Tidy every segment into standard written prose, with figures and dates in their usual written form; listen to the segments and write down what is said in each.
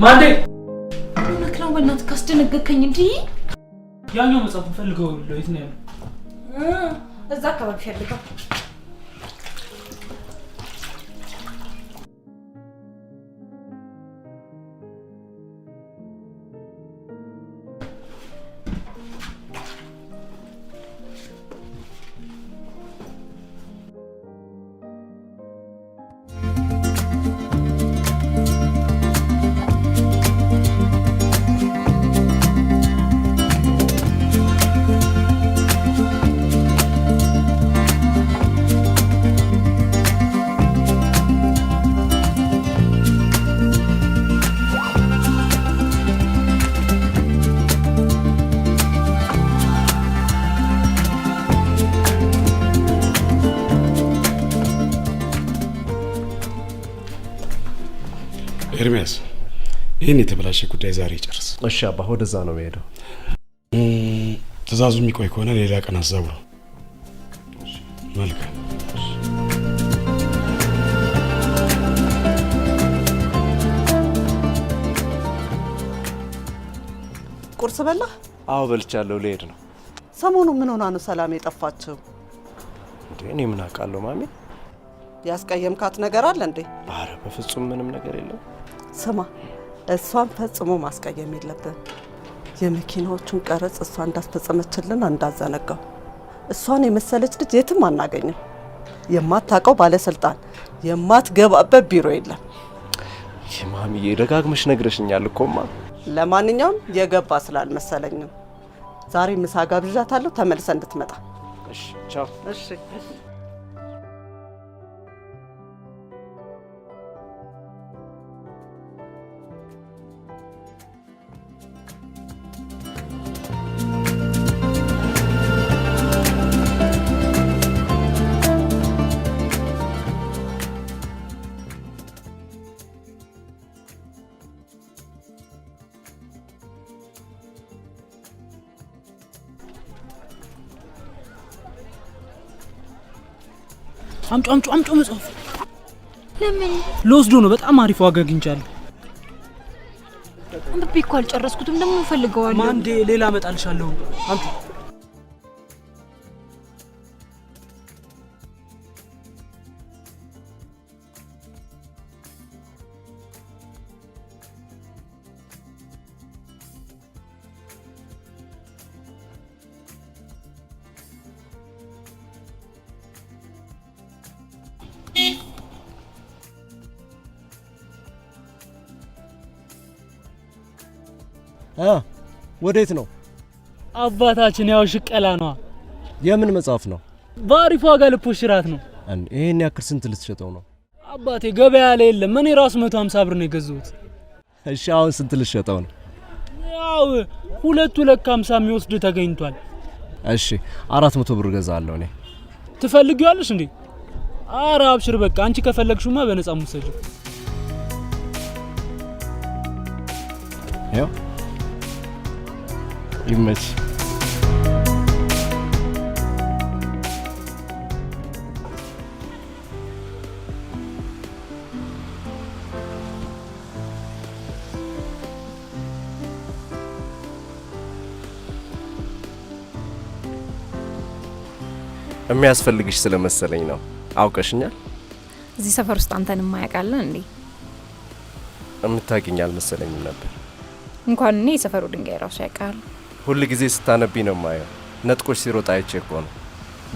ማንዴ ምንክራው በእናትህ ካስደነገከኝ እንዴ ያኛው መጽሐፍ ፈልገው ለይት ነው ያለው እዛ አካባቢ ፈልገው ኤርሚያስ ይሄን የተበላሸ ጉዳይ ዛሬ ጨርስ። እሺ አባ ወደዛ ነው የምሄደው። ትእዛዙ የሚቆይ ከሆነ ሌላ ቀን አዛውረው። መልካም ቁርስ በላ? አዎ በልቻለሁ። ልሄድ ነው። ሰሞኑ ምን ሆና ነው ሰላም የጠፋችው? እንዴ እኔ ምን አውቃለሁ ማሚ። ያስቀየምካት ነገር አለ እንዴ? ኧረ በፍጹም ምንም ነገር የለም። ስማ እሷን ፈጽሞ ማስቀየም የለብን። የመኪናዎቹን ቀረጽ እሷ እንዳስፈጸመችልን እንዳዘነጋው። እሷን የመሰለች ልጅ የትም አናገኝም። የማታውቀው ባለስልጣን የማትገባበት ቢሮ የለም። ማሚዬ ደጋግመሽ ነግረሽኛል እኮማ። ለማንኛውም የገባ ስላልመሰለኝም ዛሬ ምሳ ጋብዣታለሁ። ተመልሰ እንድትመጣ። እሺ ቻው። እሺ አምጪ መጽሐፍ ለምን ልወስዶ ነው? በጣም አሪፍ ዋጋ አግኝቻለሁ። አንብቤ እኮ አልጨረስኩትም። ደግሞ ፈልገዋለሁ። ማንዴ ሌላ አመጣልሻለሁ። አምጪ ወዴት ነው? አባታችን ያው ሽቀላ ነው። የምን መጽሐፍ ነው? በአሪፍ ዋጋ ልፖሽራት ነው። ይሄን ያክል ስንት ልትሸጠው ነው? አባቴ ገበያ ላይ የለም። እኔ ራሱ 150 ብር ነው የገዛሁት። እሺ አሁን ስንት ልትሸጠው ነው? ያው 250 የሚወስድ ተገኝቷል። እሺ 400 ብር ገዛለሁ እኔ። ትፈልጊዋለሽ እንዴ? ኧረ አብሽር በቃ አንቺ ከፈለግሽማ በነፃ ሙሰጂው። ያው ይመች። የሚያስፈልግሽ ስለመሰለኝ ነው። አውቀሽኛል? እዚህ ሰፈር ውስጥ አንተን ማያውቃለ እንዴ? እምታውቂኝ አልመሰለኝም ነበር። እንኳን እኔ የሰፈሩ ድንጋይ ራሱ ያውቃል። ሁሉ ጊዜ ስታነቢ ነው ማየው። ነጥቆሽ ሲሮጥ አይቼ እኮ ነው።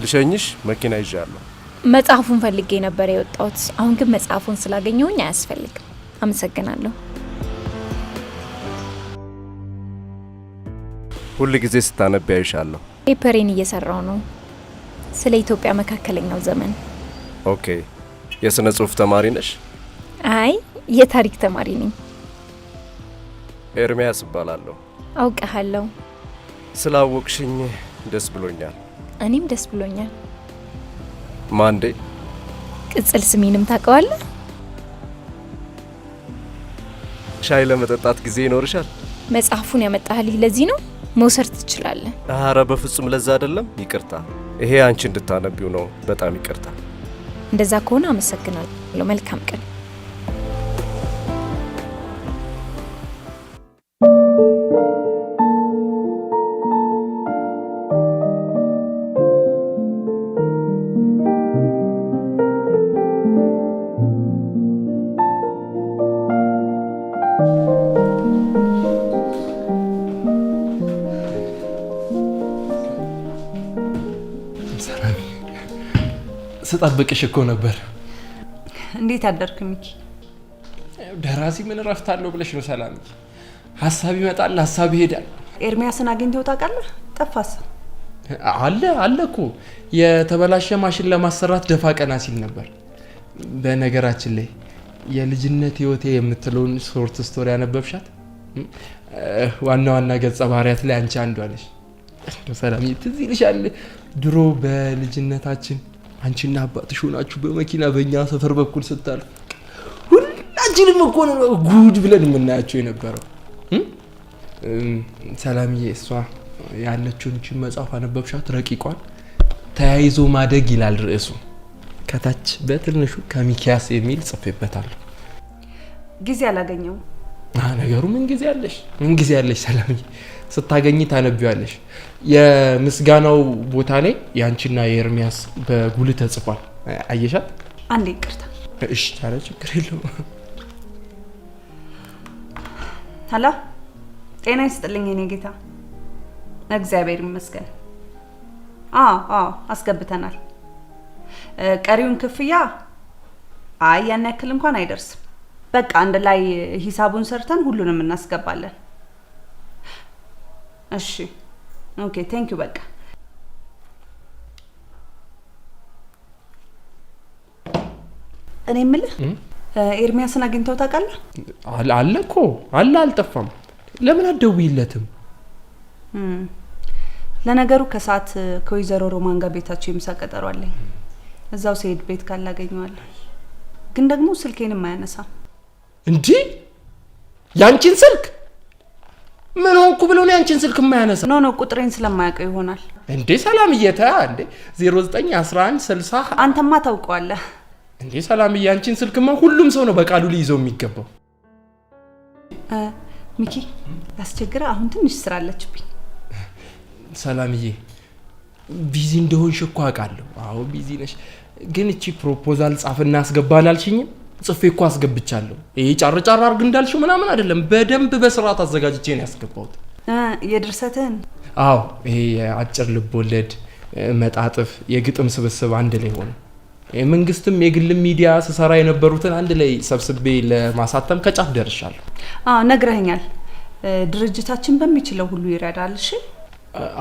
ልሸኝሽ መኪና ይዣለሁ። መጽሐፉን ፈልጌ ነበር የወጣሁት። አሁን ግን መጽሐፉን ስላገኘሁኝ አያስፈልግም። አመሰግናለሁ። ሁሉ ጊዜ ስታነቢ አይሻለሁ። ፔፐሬን እየሰራው ነው ስለ ኢትዮጵያ መካከለኛው ዘመን። ኦኬ። የስነ ጽሁፍ ተማሪ ነሽ? አይ የታሪክ ተማሪ ነኝ። ኤርሚያስ እባላለሁ። አውቀሃለሁ። ስላወቅሽኝ ደስ ብሎኛል። እኔም ደስ ብሎኛል። ማንዴ? ቅጽል ስሜንም ታውቀዋለህ? ሻይ ለመጠጣት ጊዜ ይኖርሻል? መጽሐፉን ያመጣህልኝ ለዚህ ነው። መውሰድ ትችላለህ። ኧረ በፍጹም ለዛ አይደለም። ይቅርታ። ይሄ አንቺ እንድታነቢው ነው። በጣም ይቅርታ። እንደዛ ከሆነ አመሰግናለሁ። መልካም ቀን። ሰላም ስጠብቅሽ እኮ ነበር። እንዴት አደርክ ሚኪ? ደራሲ ምን እረፍት አለው ብለሽ ነው ሰላም? ሀሳብ ይመጣል፣ ሀሳብ ይሄዳል። ኤርሚያስን አግኝተው ታውቃለህ? ጠፋስ? አለ እኮ የተበላሸ ማሽን ለማሰራት ደፋ ቀና ሲል ነበር። በነገራችን ላይ የልጅነት ህይወቴ የምትለውን ሾርት ስቶሪ ያነበብሻት? ዋና ገጸ ባህሪያት ላይ አንቺ አንዷ ነሽ። ሰላም ትዝ ይልሻል? ድሮ በልጅነታችን አንቺና አባትሽ ሆናችሁ በመኪና በእኛ ሰፈር በኩል ስታልፉ ሁላችንም እኮ ነው ጉድ ብለን የምናያቸው የነበረው። ሰላምዬ እሷ ያለችውን እቺ መጽሐፍ አነበብሻት? ረቂቋን ተያይዞ ማደግ ይላል ርዕሱ። ከታች በትንሹ ከሚኪያስ የሚል ጽፌበታለሁ። ጊዜ አላገኘው። ነገሩ ምን ጊዜ አለሽ ሰላምዬ? ስታገኝ ታነቢዋለሽ። የምስጋናው ቦታ ላይ ያንቺና የኤርሚያስ በጉልህ ተጽፏል። አየሻት? አንዴ ይቅርታ። እሺ ታዲያ ችግር የለውም። ሀላ ጤና ይስጥልኝ የኔ ጌታ። እግዚአብሔር ይመስገን። አስገብተናል። ቀሪውን ክፍያ ያን ያክል እንኳን አይደርስም። በቃ አንድ ላይ ሂሳቡን ሰርተን ሁሉንም እናስገባለን። እሺ ኦኬ ቴንክ ዩ። በቃ እኔ የምልህ ኤርሚያስን አግኝተው ታውቃለህ? አለ እኮ አልጠፋም። ለምን አትደውይለትም? ለነገሩ ከሰዓት ከወይዘሮ ሮማን ጋር ቤታቸው የምሳ ቀጠሮ አለኝ። እዛው ሲሄድ ቤት ካላገኘዋለሁ። ግን ደግሞ ስልኬንም አያነሳም። እንዴ ያንቺን ስልክ ምን ሆንኩ ብሎ ነው ያንቺን ስልክ የማያነሳ? ኖ ቁጥሬን ስለማያውቀው ይሆናል። እንዴ ሰላምዬ ተያ እንዴ 091160 አንተማ ታውቀዋለህ። እንዴ ሰላምዬ ያንቺን ስልክማ ሁሉም ሰው ነው በቃሉ ሊይዘው የሚገባው። ሚኪ ያስቸግራ፣ አሁን ትንሽ ስራ አለችብኝ። ሰላምዬ ቢዚ እንደሆንሽ እኮ አውቃለሁ። አዎ ቢዚ ነሽ። ግን እቺ ፕሮፖዛል ጻፍና አስገባል አልሽኝም? ጽፌ እኮ አስገብቻለሁ። ይሄ ጫርጫር አርግ እንዳልሽው ምናምን አይደለም። በደንብ በስርዓት አዘጋጅቼ ነው ያስገባሁት። የድርሰትህን? አዎ ይሄ አጭር ልቦለድ፣ መጣጥፍ፣ የግጥም ስብስብ አንድ ላይ ሆነ። የመንግስትም የግልም ሚዲያ ስሰራ የነበሩትን አንድ ላይ ሰብስቤ ለማሳተም ከጫፍ ደርሻለሁ። ነግረኸኛል። ድርጅታችን በሚችለው ሁሉ ይረዳል። እሺ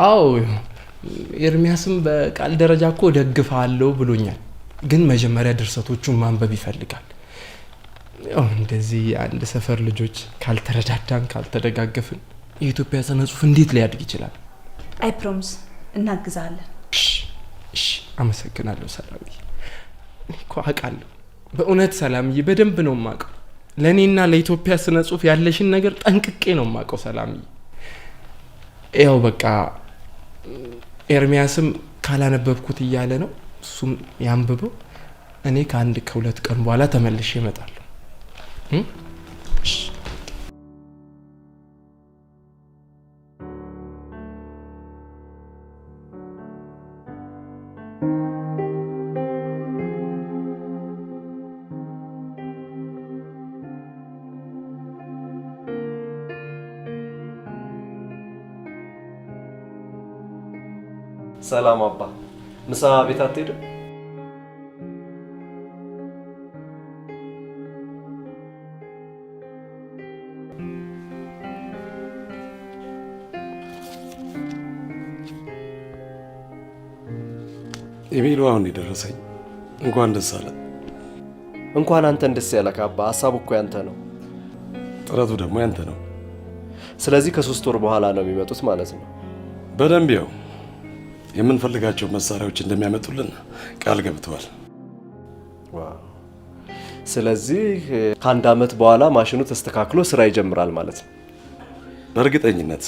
አዎ ኤርሚያስም በቃል ደረጃ እኮ ደግፋለሁ ብሎኛል። ግን መጀመሪያ ድርሰቶቹን ማንበብ ይፈልጋል። እንደዚህ አንድ ሰፈር ልጆች ካልተረዳዳን ካልተደጋገፍን የኢትዮጵያ ስነ ጽሁፍ እንዴት ሊያድግ ይችላል? አይ ፕሮሚስ እናግዛለን። እሺ አመሰግናለሁ ሰላምዬ። እኮ አውቃለሁ በእውነት ሰላምዬ በደንብ ነው የማውቀው። ለኔና ለኢትዮጵያ ስነ ጽሁፍ ያለሽን ነገር ጠንቅቄ ነው የማውቀው ሰላምዬ። ያው በቃ ኤርሚያስም ካላነበብኩት እያለ ነው። እሱም ያንብበው። እኔ ከአንድ ከሁለት ቀን በኋላ ተመልሼ እመጣለሁ። እሺ ሰላም አባ፣ ምሳ ቤት አትሄድም? ኢሜሉ አሁን የደረሰኝ። እንኳን ደስ አለ። እንኳን አንተን ደስ ያለህ አባ። ሀሳቡ እኮ ያንተ ነው፣ ጥረቱ ደግሞ ያንተ ነው። ስለዚህ ከ3 ወር በኋላ ነው የሚመጡት ማለት ነው። በደንብ ያው የምንፈልጋቸው መሳሪያዎች እንደሚያመጡልን ቃል ገብተዋል። ዋው! ስለዚህ ከ1 አመት በኋላ ማሽኑ ተስተካክሎ ስራ ይጀምራል ማለት ነው። በእርግጠኝነት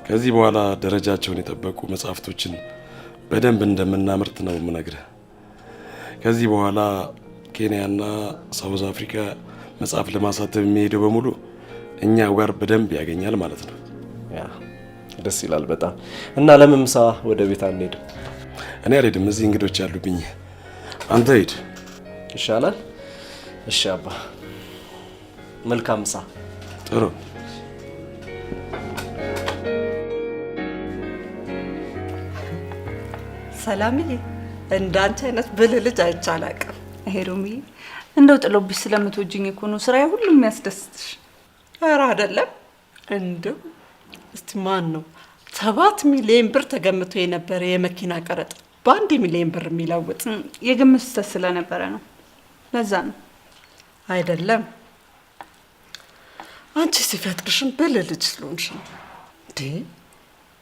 ከዚህ በኋላ ደረጃቸውን የጠበቁ መጽሐፍቶችን በደንብ እንደምናመርት ነው የምነግርህ። ከዚህ በኋላ ኬንያና ሳውዝ አፍሪካ መጽሐፍ ለማሳተም የሚሄደው በሙሉ እኛ ጋር በደንብ ያገኛል ማለት ነው። ያ ደስ ይላል በጣም። እና ለምን ምሳ ወደ ቤት አንሄድም? እኔ አልሄድም፣ እዚህ እንግዶች ያሉብኝ። አንተ ሂድ ይሻላል። እሺ አባ፣ መልካም ምሳ። ጥሩ ሰላምዬ እንዳንቺ አይነት ብልህ ልጅ አይቼ አላውቅም። ሄሮምዬ እንደው ጥሎብሽ ስለምትወጂኝ እኮ ነው ስራዬ ሁሉ የሚያስደስትሽ። ኧረ አይደለም። እንደው እስቲ ማን ነው 7 ሚሊዮን ብር ተገምቶ የነበረ የመኪና ቀረጥ በ1 ሚሊዮን ብር የሚለውጥ? የግምት ስህተት ስለነበረ ነው። ለዛ ነው። አይደለም አንቺ ሲፈጥርሽን ብልህ ልጅ ስለሆንሽ ነው። እንዴ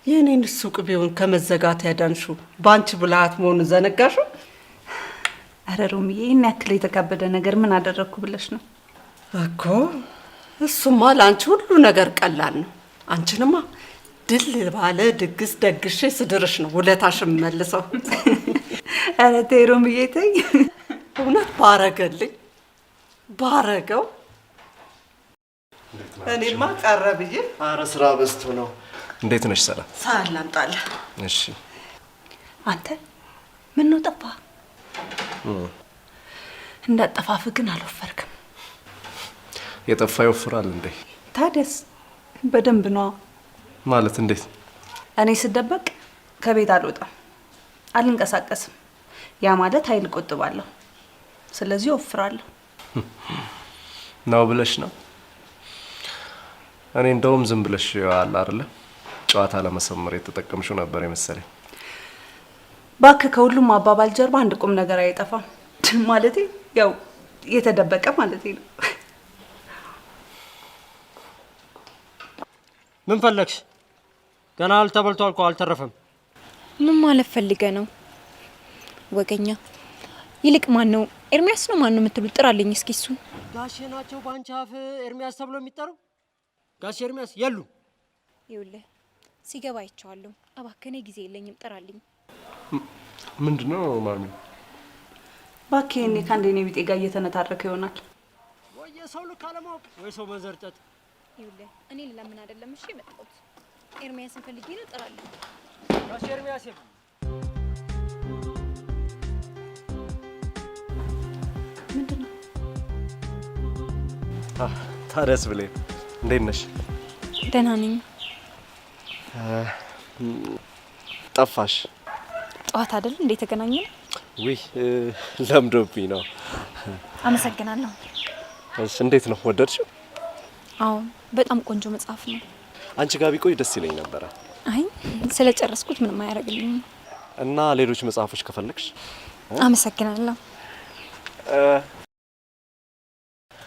የኔን ሱቅ ቢሆን ከመዘጋት ያዳንሽው በአንቺ ብልሃት መሆኑን ዘነጋሽው? ኧረ ሮምዬ ይህን ያክል የተካበደ ነገር ምን አደረግኩ ብለሽ ነው እኮ? እሱማ ለአንቺ ሁሉ ነገር ቀላል ነው። አንቺንማ ድል ባለ ድግስ ደግሼ ስድርሽ ነው ውለታሽን መልሰው። ኧረ ተይ ሮምዬ ተይ። እውነት ባረገልኝ ባረገው። እኔማ ቀረ ብዬ። ኧረ ስራ በዝቶ ነው። እንዴት ነሽ ሰላም? ሳህን ላምጣልህ። እሺ። አንተ ምን ነው ጠፋ? እንዳጠፋፍ ግን አልወፈርክም። የጠፋ ይወፍራል እንዴ? ታዲያስ በደንብ ነዋ። ማለት እንዴት? እኔ ስደበቅ ከቤት አልወጣም፣ አልንቀሳቀስም። ያ ማለት ኃይል ቆጥባለሁ። ስለዚህ ወፍራለሁ። ነው ብለሽ ነው? እኔ እንደውም ዝም ብለሽ አለ አይደለ ጨዋታ ለመሰመር የተጠቀምሽው ነበር የመሰለኝ። ባክ ከሁሉም አባባል ጀርባ አንድ ቁም ነገር አይጠፋም። ማለቴ ያው የተደበቀ ማለቴ ነው። ምን ፈለግሽ? ገና አልተበልቷል እኮ አልተረፈም። ምን ማለት ፈልገ ነው ወገኛ? ይልቅ ማን ነው ኤርሚያስ ነው ማን ነው የምትሉት? ጥራልኝ እስኪ እሱ። ጋሼ ናቸው ባንቺ አፍ ኤርሚያስ ተብሎ የሚጠሩ? ጋሼ ኤርሚያስ የሉ። ይኸውልህ ሲገባ አይቼዋለሁ። እባክህ እኔ ጊዜ የለኝም፣ ጥራልኝ። ምንድነው ማሚ? ባክ እኔ ካንዴኔ ቢጤ ጋር እየተነታረከ ይሆናል። ወይ የሰው ልክ አለማወቅ ወይ ሰው መንዘርጠጥ። ይኸውልህ እኔ ለምን አይደለም እሺ የመጣሁት ኤርሚያስን ፈልጌ ነው። ጥራልኝ። ጋሼ ኤርሚያስ የሉ። ምንድነው? ታዲያስ ብሌን እንዴት ነሽ? ደህና ነኝ። ጠፋሽ? ጠዋት አይደል እንዴ ተገናኘን? ውይ ለምዶብኝ ነው። አመሰግናለሁ። እሺ እንዴት ነው ወደድሽው? አዎ በጣም ቆንጆ መጽሐፍ ነው። አንቺ ጋር ቢቆይ ደስ ይለኝ ነበረ። አይ ስለጨረስኩት ምንም አያደርግልኝም። እና ሌሎች መጽሐፎች ከፈለግሽ? አመሰግናለሁ።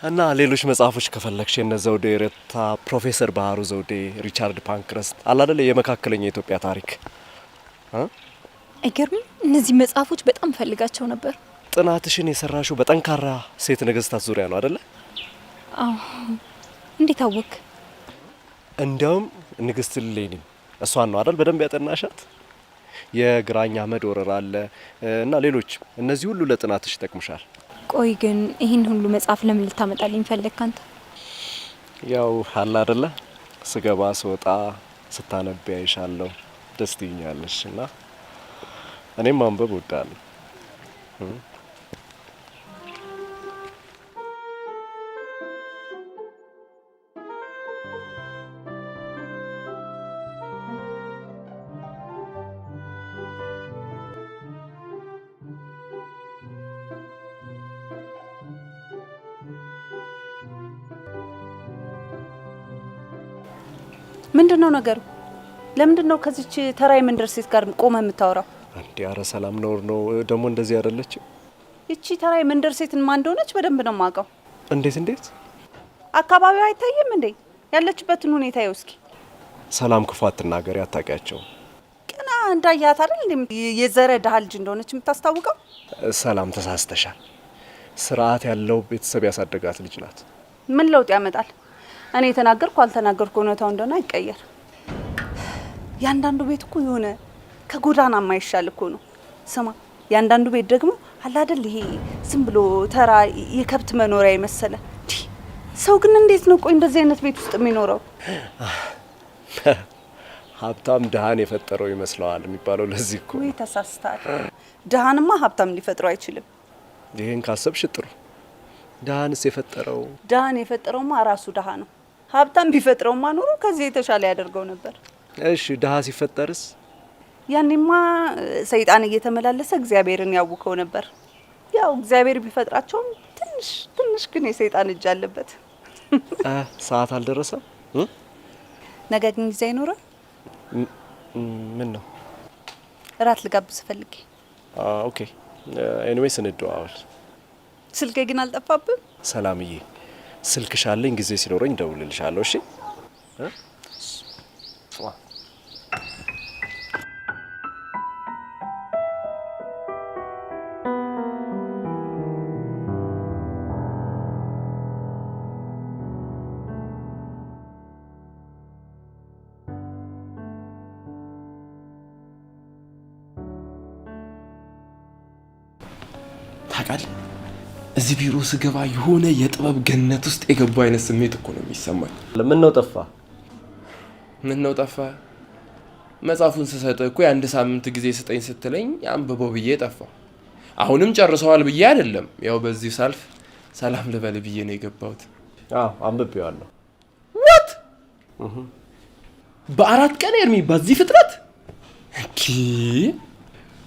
እና ሌሎች መጽሐፎች ከፈለግሽ የነ ዘውዴ ረታ፣ ፕሮፌሰር ባህሩ ዘውዴ፣ ሪቻርድ ፓንክረስት አለ አይደል የመካከለኛ የኢትዮጵያ ታሪክ አይገርም? እነዚህ መጽሐፎች በጣም ፈልጋቸው ነበር። ጥናትሽን የሰራሽው በጠንካራ ሴት ነገስታት ዙሪያ ነው አይደለ? አዎ። እንዴት አወቅ? እንዲያውም ንግስት ሌኒን እሷን ነው አይደል በደንብ ያጠናሻት? የግራኝ አህመድ ወረራ አለ እና ሌሎች እነዚህ ሁሉ ለጥናትሽ ይጠቅሙሻል። ቆይ ግን ይህን ሁሉ መጽሐፍ ለምን ልታመጣልኝ ፈለግክ አንተ? ያው አለ አይደለ ስገባ ስወጣ ስታነብ ያይሻለሁ፣ ደስ ትይኛለሽ እና እኔም ማንበብ እወዳለሁ። ምንድነው ነገሩ? ለምንድነው ከዚች ተራይ መንደር ሴት ጋር ቆመ የምታወራው? አንዴ አረ ሰላም ነው ደግሞ እንደዚህ አይደለች። እቺ ተራይ መንደር ሴትን ማን እንደሆነች በደንብ ነው የማውቀው። እንዴት? አካባቢው አይታይም እንዴ? ያለችበትን ሁኔታ ይው እስኪ። ሰላም ክፉ አትናገሪ፣ አታውቂያቸው። ቀና እንዳያት አይደል እንዴ የዘረ ደሃ ልጅ እንደሆነች የምታስታውቀው? ሰላም ተሳስተሻል። ስርዓት ያለው ቤተሰብ ያሳደጋት ልጅ ናት። ምን ለውጥ ያመጣል? እኔ የተናገርኩ አልተናገርኩ እውነታው እንደሆነ አይቀየር። ያንዳንዱ ቤት እኮ የሆነ ከጎዳና ማይሻል እኮ ነው። ስማ ያንዳንዱ ቤት ደግሞ አለ አይደል ይሄ ዝም ብሎ ተራ የከብት መኖሪያ የመሰለ። ሰው ግን እንዴት ነው ቆይ እንደዚህ አይነት ቤት ውስጥ የሚኖረው? ሀብታም ድሃን የፈጠረው ይመስለዋል የሚባለው ለዚህ እኮ። ወይ ተሳስተሃል። ድሃንማ ሀብታም ሊፈጥረው አይችልም። ይሄን ካሰብሽ ጥሩ። ድሃንስ የፈጠረው? ድሃን የፈጠረውማ ራሱ ድሃ ነው። ሀብታም ቢፈጥረውማ ኖሮ ከዚህ የተሻለ ያደርገው ነበር። እሺ ድሃ ሲፈጠርስ? ያኔማ ሰይጣን እየተመላለሰ እግዚአብሔርን ያውከው ነበር። ያው እግዚአብሔር ቢፈጥራቸውም ትንሽ ግን የሰይጣን እጅ አለበት። ሰዓት አልደረሰም? ነገ ግን ጊዜ አይኖርም? ምን ነው? እራት ልጋብዝ ፈልጌ። ኦኬ ኤኒዌይስ እንደዋወል። ስልኬ ግን አልጠፋብም? ሰላምዬ ስልክሽ አለኝ፣ ጊዜ ሲኖረኝ ደውልልሻለሁ። እሺ ታውቃለህ፣ እዚህ ቢሮ ስገባ የሆነ የጥበብ ገነት ውስጥ የገባ አይነት ስሜት እኮ ነው የሚሰማኝ። ምን ነው ጠፋ? ምን ነው ጠፋ? መጽሐፉን ስሰጥህ እኮ የአንድ ሳምንት ጊዜ ስጠኝ ስትለኝ አንብበው ብዬ ጠፋ። አሁንም ጨርሰዋል ብዬ አይደለም፣ ያው በዚህ ሳልፍ ሰላም ልበል ብዬ ነው የገባሁት። አንብቤዋለሁ። ዋት በ4 ቀን ኤርሚ በዚህ ፍጥነት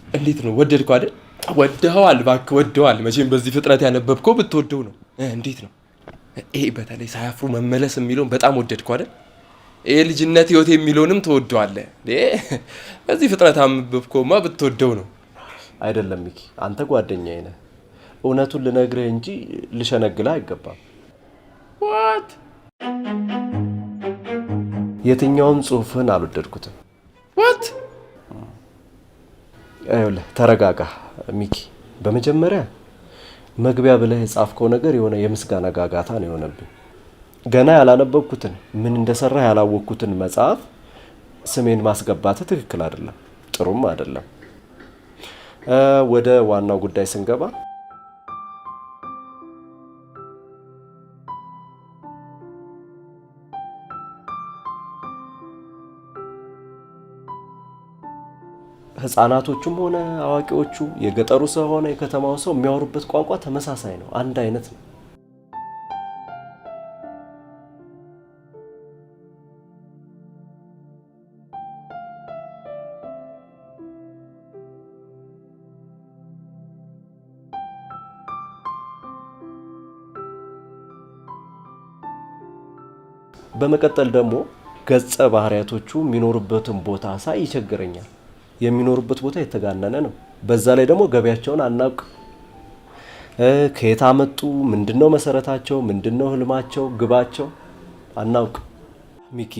እንዴት ነው? ወደድከው አይደል? ወደኸዋል፣ እባክህ ወደዋል። መቼም በዚህ ፍጥነት ያነበብከው ብትወደው ነው። እንዴት ነው ይሄ? በተለይ ሳያፍሩ መመለስ የሚለውን በጣም ወደድከው አይደል? ይሄ ልጅነት ህይወት የሚለውንም ተወደዋለህ። በዚህ ፍጥነት አንብብከውማ ብትወደው ነው። አይደለም ሚኪ፣ አንተ ጓደኛዬ ነህ። እውነቱን ልነግርህ እንጂ ልሸነግልህ አይገባም። ዋት የትኛውም ጽሁፍህን አልወደድኩትም። ዋት አይውልህ፣ ተረጋጋ ሚኪ። በመጀመሪያ መግቢያ ብለህ የጻፍከው ነገር የሆነ የምስጋና ጋጋታ ነው የሆነብኝ። ገና ያላነበብኩትን ምን እንደሰራ ያላወቅኩትን መጽሐፍ ስሜን ማስገባት ትክክል አይደለም፣ ጥሩም አይደለም። ወደ ዋናው ጉዳይ ስንገባ ህፃናቶቹም ሆነ አዋቂዎቹ፣ የገጠሩ ሰው ሆነ የከተማው ሰው የሚያወሩበት ቋንቋ ተመሳሳይ ነው፣ አንድ አይነት ነው። በመቀጠል ደግሞ ገጸ ባህሪያቶቹ የሚኖሩበትን ቦታ ሳይ ይቸግረኛል። የሚኖሩበት ቦታ የተጋነነ ነው። በዛ ላይ ደግሞ ገቢያቸውን አናውቅ። ከየት አመጡ? ምንድነው መሰረታቸው? ምንድነው ህልማቸው፣ ግባቸው? አናውቅ። ሚኪ፣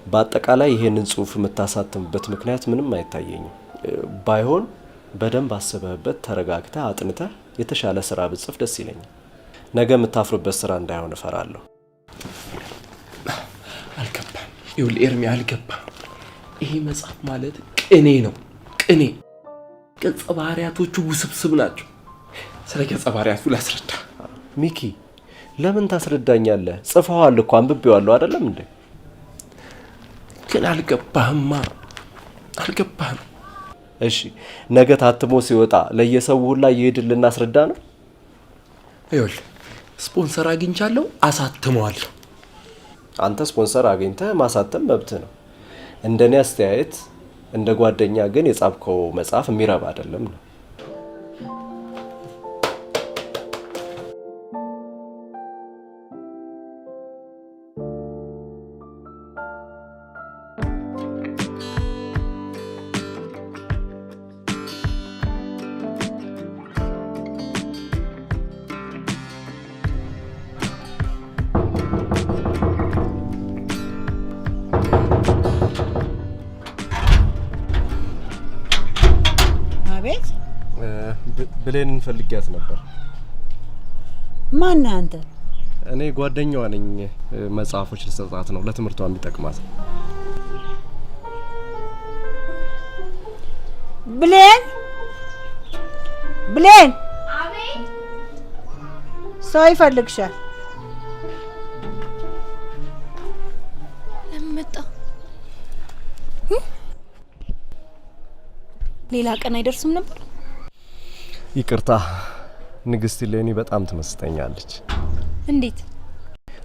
በአጠቃላይ ይሄንን ጽሁፍ የምታሳትምበት ምክንያት ምንም አይታየኝም። ባይሆን በደንብ አስበህበት ተረጋግተህ አጥንተህ የተሻለ ስራ ብጽፍ ደስ ይለኛል። ነገ የምታፍርበት ስራ እንዳይሆን እፈራለሁ። አልገባም። ይኸውልህ ኤርሚ፣ አልገባም። ይሄ መጽሐፍ ማለት ቅኔ ነው። ቅኔ። ገጸ ባህሪያቶቹ ውስብስብ ናቸው። ስለ ገጸ ባህሪያቱ ላስረዳ። ሚኪ፣ ለምን ታስረዳኛለህ? ጽፈዋል እኮ አንብቤዋለሁ አይደለም እንዴ? ግን አልገባህማ፣ አልገባህም። እሺ፣ ነገ ታትሞ ሲወጣ ለየሰው ሁላ እየሄድን ልናስረዳ ነው? ይኸውልህ ስፖንሰር አግኝቻለሁ፣ አሳትመዋለሁ። አንተ ስፖንሰር አግኝተህ ማሳተም መብት ነው። እንደኔ አስተያየት እንደ ጓደኛ ግን የጻፍከው መጽሐፍ የሚረባ አይደለም ነው። ብሌን እንፈልጊያት ነበር። ማን አንተ? እኔ ጓደኛዋ ነኝ። መጽሐፎች ልሰጣት ነው፣ ለትምህርቷ የሚጠቅማት። ብሌን፣ ብሌን! አቤት። ሰው ይፈልግሻል። ለምን መጣ? ሌላ ቀን አይደርስም ነበር? ይቅርታ ንግስት ሌኒ በጣም ትመስጠኛለች። እንዴት?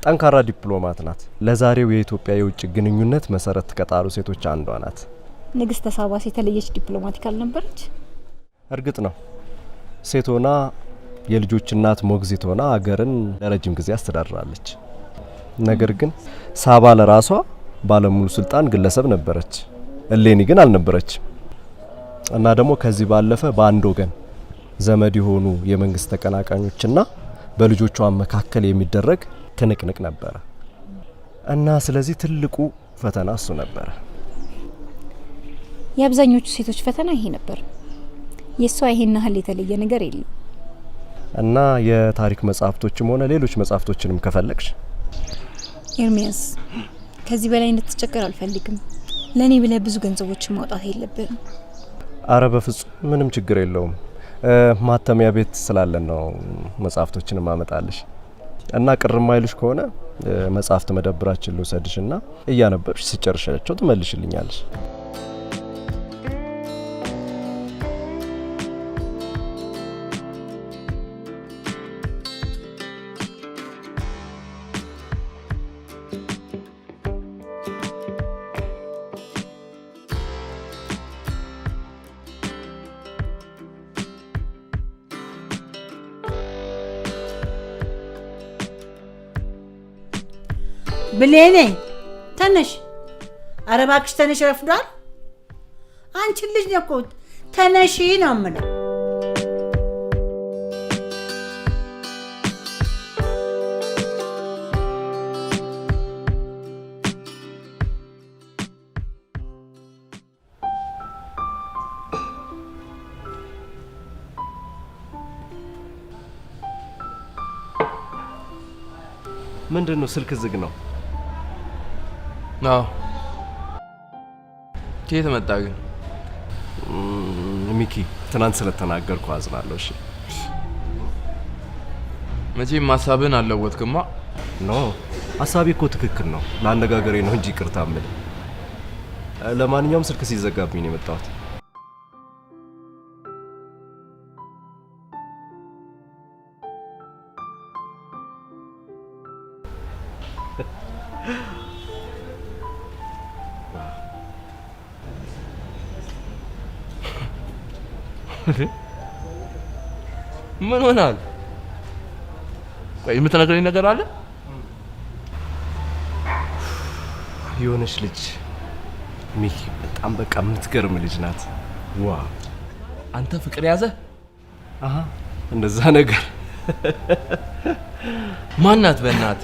ጠንካራ ዲፕሎማት ናት። ለዛሬው የኢትዮጵያ የውጭ ግንኙነት መሰረት ከጣሉ ሴቶች አንዷ ናት። ንግስተ ሳባስ የተለየች ዲፕሎማቲክ አልነበረች? እርግጥ ነው ሴት ሆና የልጆች እናት ሞግዚት ሆና አገርን ለረጅም ጊዜ አስተዳድራለች። ነገር ግን ሳባ ለራሷ ባለሙሉ ስልጣን ግለሰብ ነበረች። እሌኒ ግን አልነበረች። እና ደግሞ ከዚህ ባለፈ በአንድ ወገን ዘመድ የሆኑ የመንግስት ተቀናቃኞችና በልጆቿ መካከል የሚደረግ ትንቅንቅ ነበረ። እና ስለዚህ ትልቁ ፈተና እሱ ነበረ። የአብዛኞቹ ሴቶች ፈተና ይሄ ነበር። የሷ ይሄን ያህል የተለየ ነገር የለም። እና የታሪክ መጽሐፍቶችም ሆነ ሌሎች መጽሐፍቶችንም ከፈለግሽ ኤርሚያስ፣ ከዚህ በላይ እንድትቸገር አልፈልግም። ለኔ ብለህ ብዙ ገንዘቦችን ማውጣት የለብህም። አረ በፍጹም ምንም ችግር የለውም። ማተሚያ ቤት ስላለን ነው መጽሐፍቶችን ማመጣልሽ። እና ቅር ማይልሽ ከሆነ መጽሐፍት መደብራችን ልውሰድሽና እያነበብሽ ሲጨርሻቸው ትመልሽልኛለሽ። ብሌኔ ተነሽ! ኧረ እባክሽ ተነሽ፣ ረፍዷል። አንቺ ልጅ ነው እኮ ተነሺ ነው የምለው። ምንድን ነው ስልክ ዝግ ነው? አዎ። ከየት መጣ ግን? ሚኪ ትናንት ስለተናገርኩ አዝናለሁ። እሺ መቼም ሀሳብህን አልለወጥክማ። ኖ ሀሳቤ እኮ ትክክል ነው። ለአነጋገሬ ነው እንጂ ይቅርታ የምልህ። ለማንኛውም ስልክ ሲዘጋብኝ ነው የመጣሁት። ምን ሆናል? ቆይ የምትነግረኝ ነገር አለ? የሆነች ልጅ ሚኪ በጣም በቃ የምትገርም ልጅ ናት። ዋ አንተ ፍቅር ያዘ? አሃ እንደዛ ነገር። ማናት በእናት?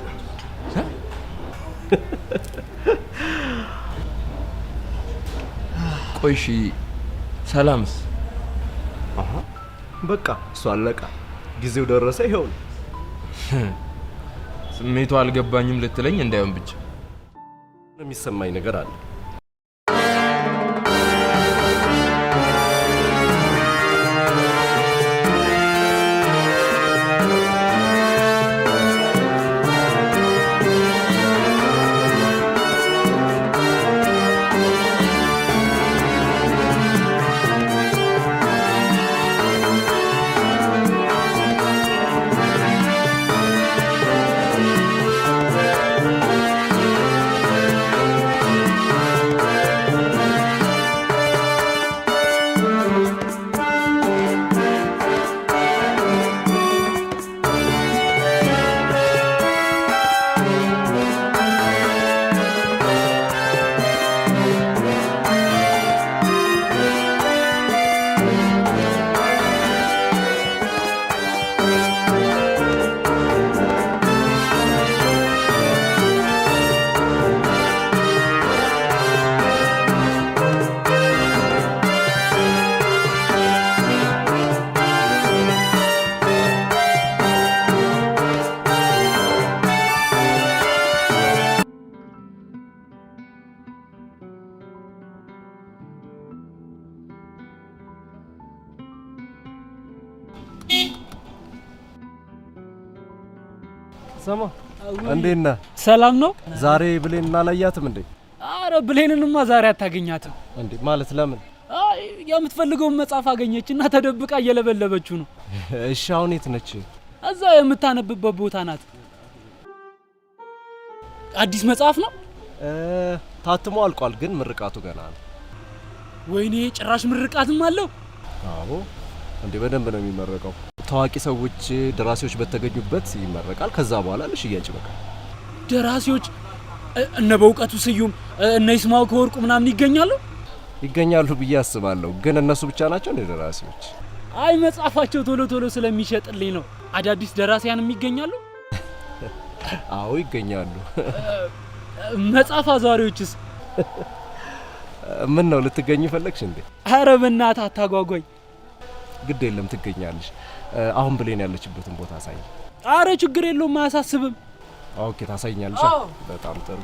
ቆይ እሺ ሰላምስ? አሃ በቃ እሱ አለቃ፣ ጊዜው ደረሰ። ይሄው ስሜቱ አልገባኝም ልትለኝ እንዳይሆን ብቻ የሚሰማኝ ነገር አለ። ሰማ እንዴት ነህ? ሰላም ነው? ዛሬ ብሌን እናላያትም እንዴ? አረ ብሌንንማ ዛሬ አታገኛትም። እንዴ ማለት ለምን? አይ የምትፈልገውን መጽሐፍ አገኘችና ተደብቃ እየለበለበችው ነው። እሺ አሁን የት ነች? እዛ የምታነብበት ቦታ ናት። አዲስ መጽሐፍ ነው? ታትሞ አልቋል፣ ግን ምርቃቱ ገና ነው። ወይኔ ጭራሽ ምርቃትም አለው። አዎ እንዴ በደንብ ነው የሚመረቀው። ታዋቂ ሰዎች ደራሲዎች በተገኙበት ይመረቃል። ከዛ በኋላ ለሽያጭ ይበቃል። ደራሲዎች እነ በእውቀቱ ስዩም እነ ይስማው ከወርቁ ምናምን ይገኛሉ ብዬ አስባለሁ። ግን እነሱ ብቻ ናቸው እንደ ደራሲዎች? አይ መጽሐፋቸው ቶሎ ቶሎ ስለሚሸጥልኝ ነው። አዳዲስ ደራሲያንም ይገኛሉ? አዎ ይገኛሉ። መጽሐፍ አዟሪዎችስ? ምን ነው ልትገኝ ፈለግሽ እንዴ? ኧረ በእናትህ አታጓጓኝ። ግድ የለም ትገኛለሽ። አሁን ብሌን ያለችበትን ቦታ አሳይ። ኧረ ችግር የለውም አያሳስብም። ኦኬ ታሳይኛለሽ? በጣም ጥሩ።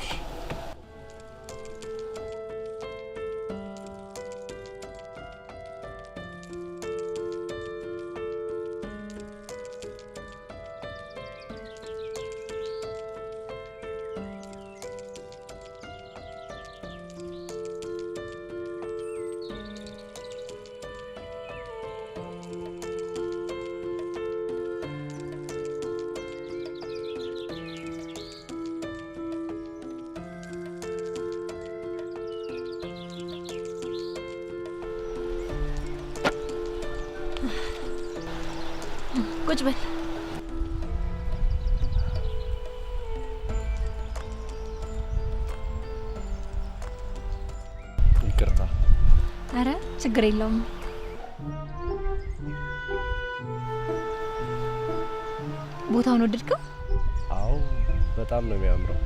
ቁጭ በል። ይቅርታ። አረ ችግር የለውም። ቦታውን ወደድከው? አዎ በጣም ነው የሚያምረው።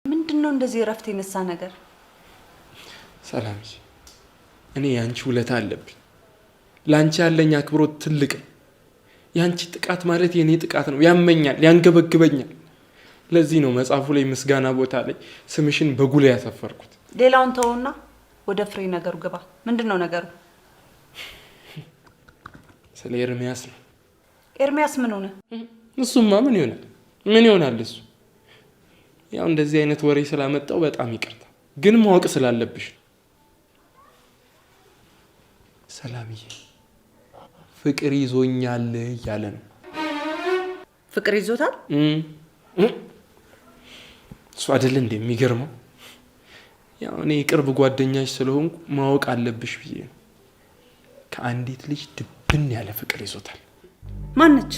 ምንድነው እንደዚህ ረፍት የነሳ ነገር? ሰላምዬ እኔ ያንቺ ውለታ አለብኝ። ላንቺ ያለኝ አክብሮት ትልቅ ነው። ያንቺ ጥቃት ማለት የኔ ጥቃት ነው። ያመኛል፣ ያንገበግበኛል። ለዚህ ነው መጽሐፉ ላይ ምስጋና ቦታ ላይ ስምሽን በጉል ያሰፈርኩት። ሌላውን ተውና ወደ ፍሬ ነገሩ ግባ። ምንድነው ነገሩ? ስለ ኤርሚያስ ነው። ኤርሚያስ ምን ሆነ? እሱማ ምን ይሆናል? ምን ይሆናል እሱ? ያው እንደዚህ አይነት ወሬ ስላመጣው በጣም ይቅርታ፣ ግን ማወቅ ስላለብሽ። ሰላምዬ ፍቅር ይዞኛል እያለ ነው። ፍቅር ይዞታል? እሱ አይደል እንደ የሚገርመው። ያው እኔ የቅርብ ጓደኛሽ ስለሆንኩ ማወቅ አለብሽ ብዬ ነው። ከአንዲት ልጅ ድብን ያለ ፍቅር ይዞታል። ማነች?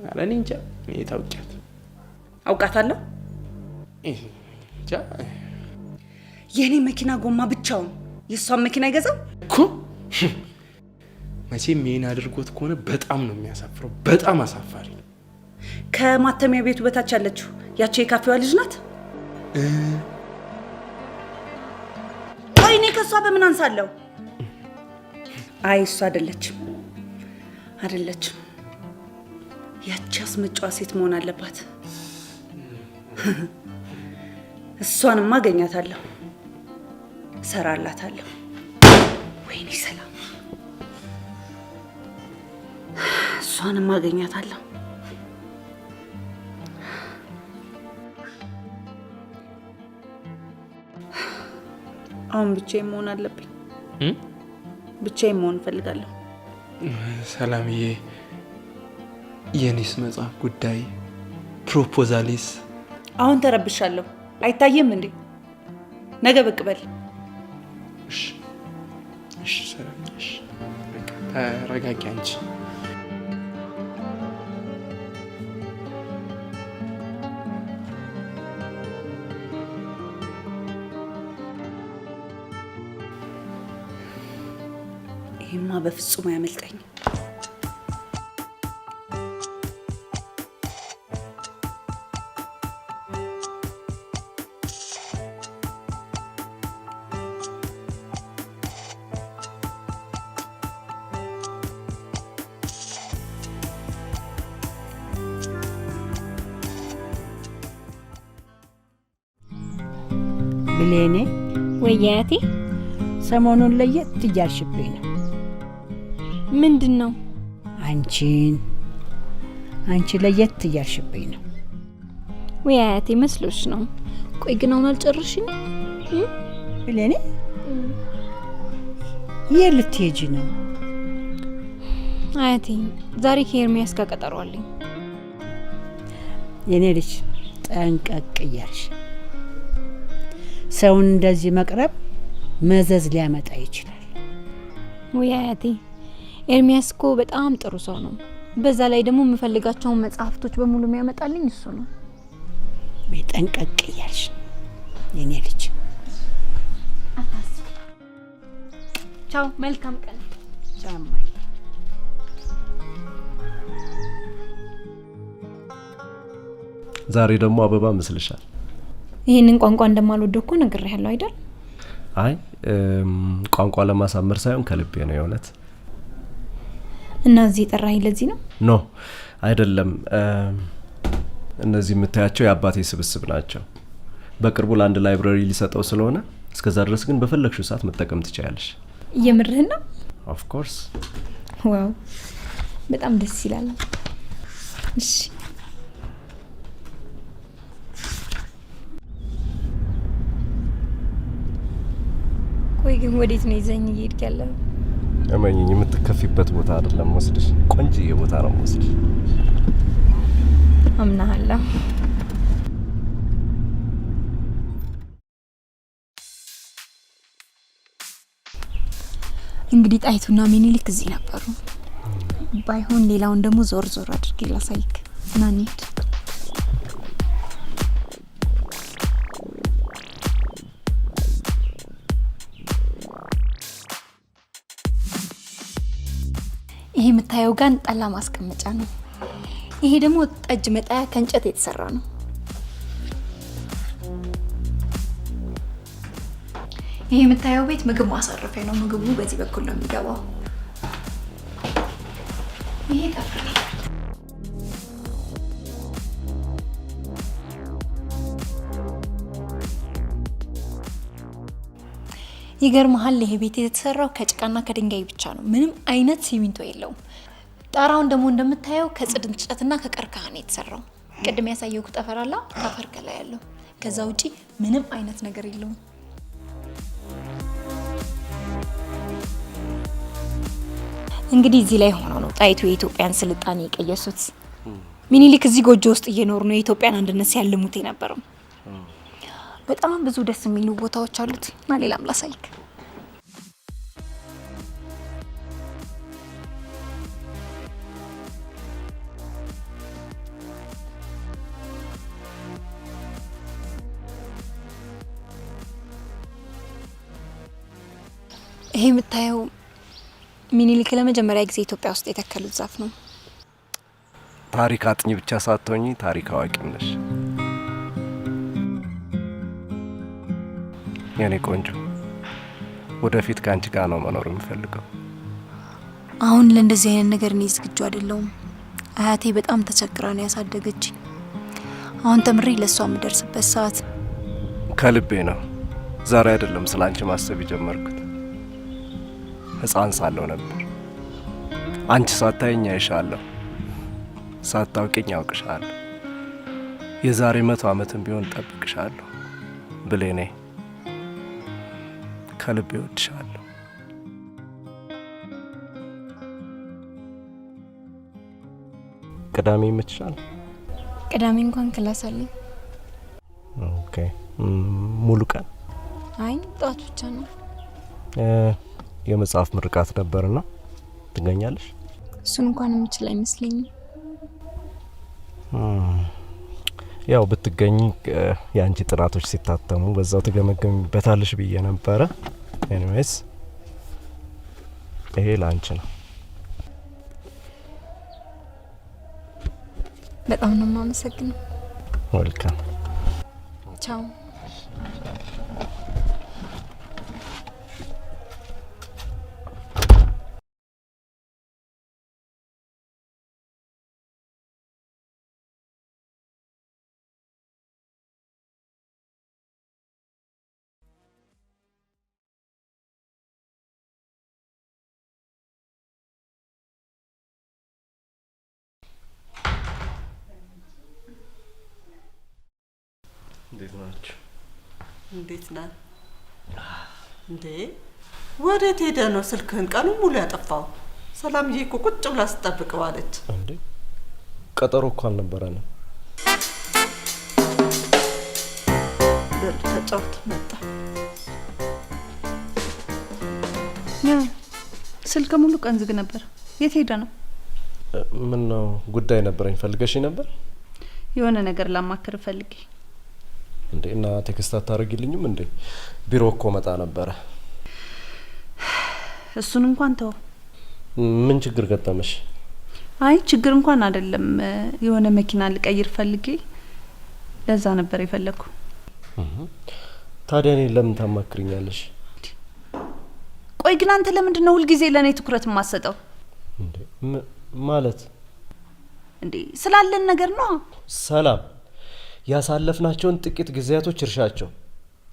ኧረ እኔ እንጃ። እኔ ታውቂያት? አውቃታለሁ። እንጃ። የኔ መኪና ጎማ ብቻውን የሷን መኪና አይገዛም እኮ። መቼም ይሄን አድርጎት ከሆነ በጣም ነው የሚያሳፍረው። በጣም አሳፋሪ። ከማተሚያ ቤቱ በታች ያለችው ያቺ የካፌዋ ልጅ ናት። እኔ ከሷ በምን አንሳለሁ? አይ እሷ አይደለችም፣ አይደለችም። ያቺ አስመጫዋ ሴት መሆን አለባት። እሷንማ አገኛታለሁ፣ እሰራላታለሁ። ወይኔ ሰላም፣ እሷንማ አገኛታለሁ። አሁን ብቻዬን መሆን አለብኝ። ብቻዬን መሆን እፈልጋለሁ። ሰላምዬ፣ የኔስ መጽሐፍ ጉዳይ ፕሮፖዛሊስ? አሁን ተረብሻለሁ። አይታየም እንዴ? ነገ ብቅ በል። እሺ እሺ ሰላምዬ፣ እሺ በቃ ተረጋጊ አንቺ። ይሄማ በፍጹም አያመልጠኝም። ብሌኔ ወያቴ ሰሞኑን ለየት እያልሽብኝ ነው። ምንድን ነው? አንቺ ለየት እያልሽብኝ ነው። ወያቴ መስሎሽ ነው? ቆይ ግን አሁን አልጨርሽኝ? ብሌኔ የት ልትሄጂ ነው? አያቴ ዛሬ ከኤርሚያስ ጋር ቀጠሮ አለኝ። የኔ ልጅ ጠንቀቅ እያልሽ፣ ሰውን እንደዚህ መቅረብ መዘዝ ሊያመጣ ይችላል። ወይ አያቴ፣ ኤርሚያስ እኮ በጣም ጥሩ ሰው ነው። በዛ ላይ ደግሞ የምፈልጋቸውን መጽሐፍቶች በሙሉ የሚያመጣልኝ እሱ ነው። ጠንቀቅ እያልሽ የኔ ልጅ። ቻው፣ መልካም ቀን። ቻማይ ዛሬ ደግሞ አበባ መስልሻል። ይሄንን ቋንቋ እንደማልወደው እኮ ነግሬሃለሁ አይደል? አይ ቋንቋ ለማሳመር ሳይሆን ከልቤ ነው የእውነት። እና እዚህ የጠራኸኝ ለዚህ ነው? ኖ አይደለም። እነዚህ የምታያቸው የአባቴ ስብስብ ናቸው። በቅርቡ ለአንድ ላይብረሪ ሊሰጠው ስለሆነ እስከዛ ድረስ ግን በፈለግሽው ሰዓት መጠቀም ትችያለሽ። የምርህን ነው? ኦፍ ኮርስ። ዋው በጣም ደስ ይላል። እሺ ቆይ ግን ወዴት ነው ይዘኝ እየሄድክ ያለው? እመኝኝ፣ የምትከፊበት ቦታ አይደለም ወስድሽ፣ ቆንጆዬ ቦታ ነው ወስድሽ። አምናለሁ። እንግዲህ ጣይቱና ሚኒሊክ እዚህ ነበሩ። ባይሆን ሌላውን ደግሞ ዞር ዞር አድርጌ ላሳይክ። ና እንሂድ። ይሄ የምታየው ጋን ጠላ ማስቀመጫ ነው። ይሄ ደግሞ ጠጅ መጣያ ከእንጨት የተሰራ ነው። ይሄ የምታየው ቤት ምግብ ማሳረፊያ ነው። ምግቡ በዚህ በኩል ነው የሚገባው። ይሄ ጠፍር ነው። ይገርምሃል፣ ይሄ ቤት የተሰራው ከጭቃና ከድንጋይ ብቻ ነው። ምንም አይነት ሲሚንቶ የለውም። ጣራውን ደግሞ እንደምታየው ከጽድ እንጨትና ከቀርከሃ ነው የተሰራው። ቅድም ያሳየውኩ ጠፈር አለ፣ ከአፈር ከላይ ያለው። ከዛ ውጪ ምንም አይነት ነገር የለውም። እንግዲህ እዚህ ላይ ሆኖ ነው ጣይቱ የኢትዮጵያን ስልጣኔ የቀየሱት። ሚኒሊክ እዚህ ጎጆ ውስጥ እየኖሩ ነው የኢትዮጵያን አንድነት ሲያልሙት የነበረው። በጣም ብዙ ደስ የሚሉ ቦታዎች አሉት እና ሌላም ላሳይክ። ይሄ የምታየው ሚኒሊክ ለመጀመሪያ ጊዜ ኢትዮጵያ ውስጥ የተከሉት ዛፍ ነው። ታሪክ አጥኚ ብቻ ሳትሆኚ ታሪክ አዋቂም ነሽ የኔ ቆንጆ። ወደፊት ከአንቺ ጋር ነው መኖር የምፈልገው። አሁን ለእንደዚህ አይነት ነገር እኔ ዝግጁ አይደለሁም። አያቴ በጣም ተቸግራ ነው ያሳደገችኝ። አሁን ተምሬ ለሷ የምደርስበት ሰዓት። ከልቤ ነው። ዛሬ አይደለም ስለ አንቺ ማሰብ የጀመርኩት፣ ሕፃን ሳለሁ ነበር። አንቺ ሳታይኝ አይሻለሁ፣ ሳታውቂኝ አውቅሻለሁ። የዛሬ 100 ዓመትም ቢሆን ጠብቅሻለሁ ብሌኔ። ከልቤ እወድሻለሁ። ቅዳሜ ይመችሻል? ቅዳሜ እንኳን ክላስ አለኝ። ኦኬ። ሙሉ ቀን? አይ ጠዋት ብቻ ነው። የመጽሐፍ ምርቃት ነበርና ትገኛለሽ? እሱን እንኳን የምችል አይመስለኝም። ያው ብትገኝ የአንቺ ጥናቶች ሲታተሙ በዛው ተገመገሚበታለሽ ብዬ ነበረ። ኤኒዌይስ ይሄ ላንቺ ነው። በጣም ነው የማመሰግነው። ዌልካም። ቻው። እንዴት ናችሁ? እንዴት ነህ? እንዴ ወዴት ሄደ ነው ስልክህን ቀኑ ሙሉ ያጠፋው? ሰላምዬ እኮ ቁጭ ብላ ስጠብቅ ዋለች። እንዴ ቀጠሮ እኮ አልነበረንም። ተጫውት መጣ። ስልክ ሙሉ ቀን ዝግ ነበር። የት ሄደ ነው? ምን ነው ጉዳይ ነበረኝ። ፈልገሽ ነበር? የሆነ ነገር ላማክር ፈልጌ። እንዴ እና ቴክስት አታረጊልኝም እንዴ? ቢሮ እኮ መጣ ነበረ። እሱን እንኳን ተው። ምን ችግር ገጠመሽ? አይ ችግር እንኳን አይደለም። የሆነ መኪና ልቀይር ፈልጌ ለዛ ነበር የፈለኩ። ታዲያ እኔን ለምን ታማክሪኛለሽ? ቆይ ግን አንተ ለምንድን ነው ሁልጊዜ ለኔ ትኩረት የማሰጠው? እንዴ ማለት እንዴ ስላለን ነገር ነው። ሰላም ያሳለፍናቸውን ጥቂት ጊዜያቶች እርሻቸው።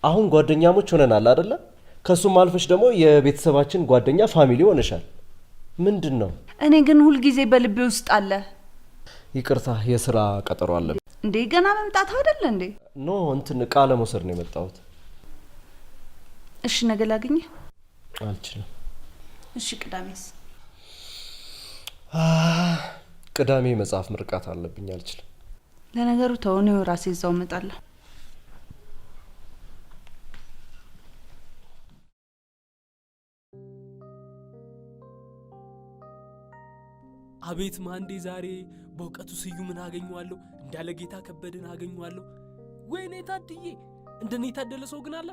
አሁን ጓደኛሞች ሆነናል አይደለ? ከሱም አልፈሽ ደግሞ የቤተሰባችን ጓደኛ ፋሚሊ ሆነሻል። ምንድነው? እኔ ግን ሁልጊዜ በልቤ ውስጥ አለ። ይቅርታ የሥራ ቀጠሮ አለብኝ። እንዴ ገና መምጣት አይደለ እንዴ? ኖ እንትን ቃለ መውሰድ ነው የመጣሁት። እሺ ነገ ላግኝ? አልችልም። እሺ ቅዳሜስ? ቅዳሜ መጽሐፍ ምርቃት አለብኝ። አልችልም። ለነገሩ ተው ነው ራሴ እዛው እመጣለሁ። አቤት ማንዴ ዛሬ በእውቀቱ ስዩምን አገኘዋለሁ፣ እንዳለ ጌታ ከበደን አገኘዋለሁ። ወይኔ ታድዬ እንደኔ የታደለ ሰው ግን አለ።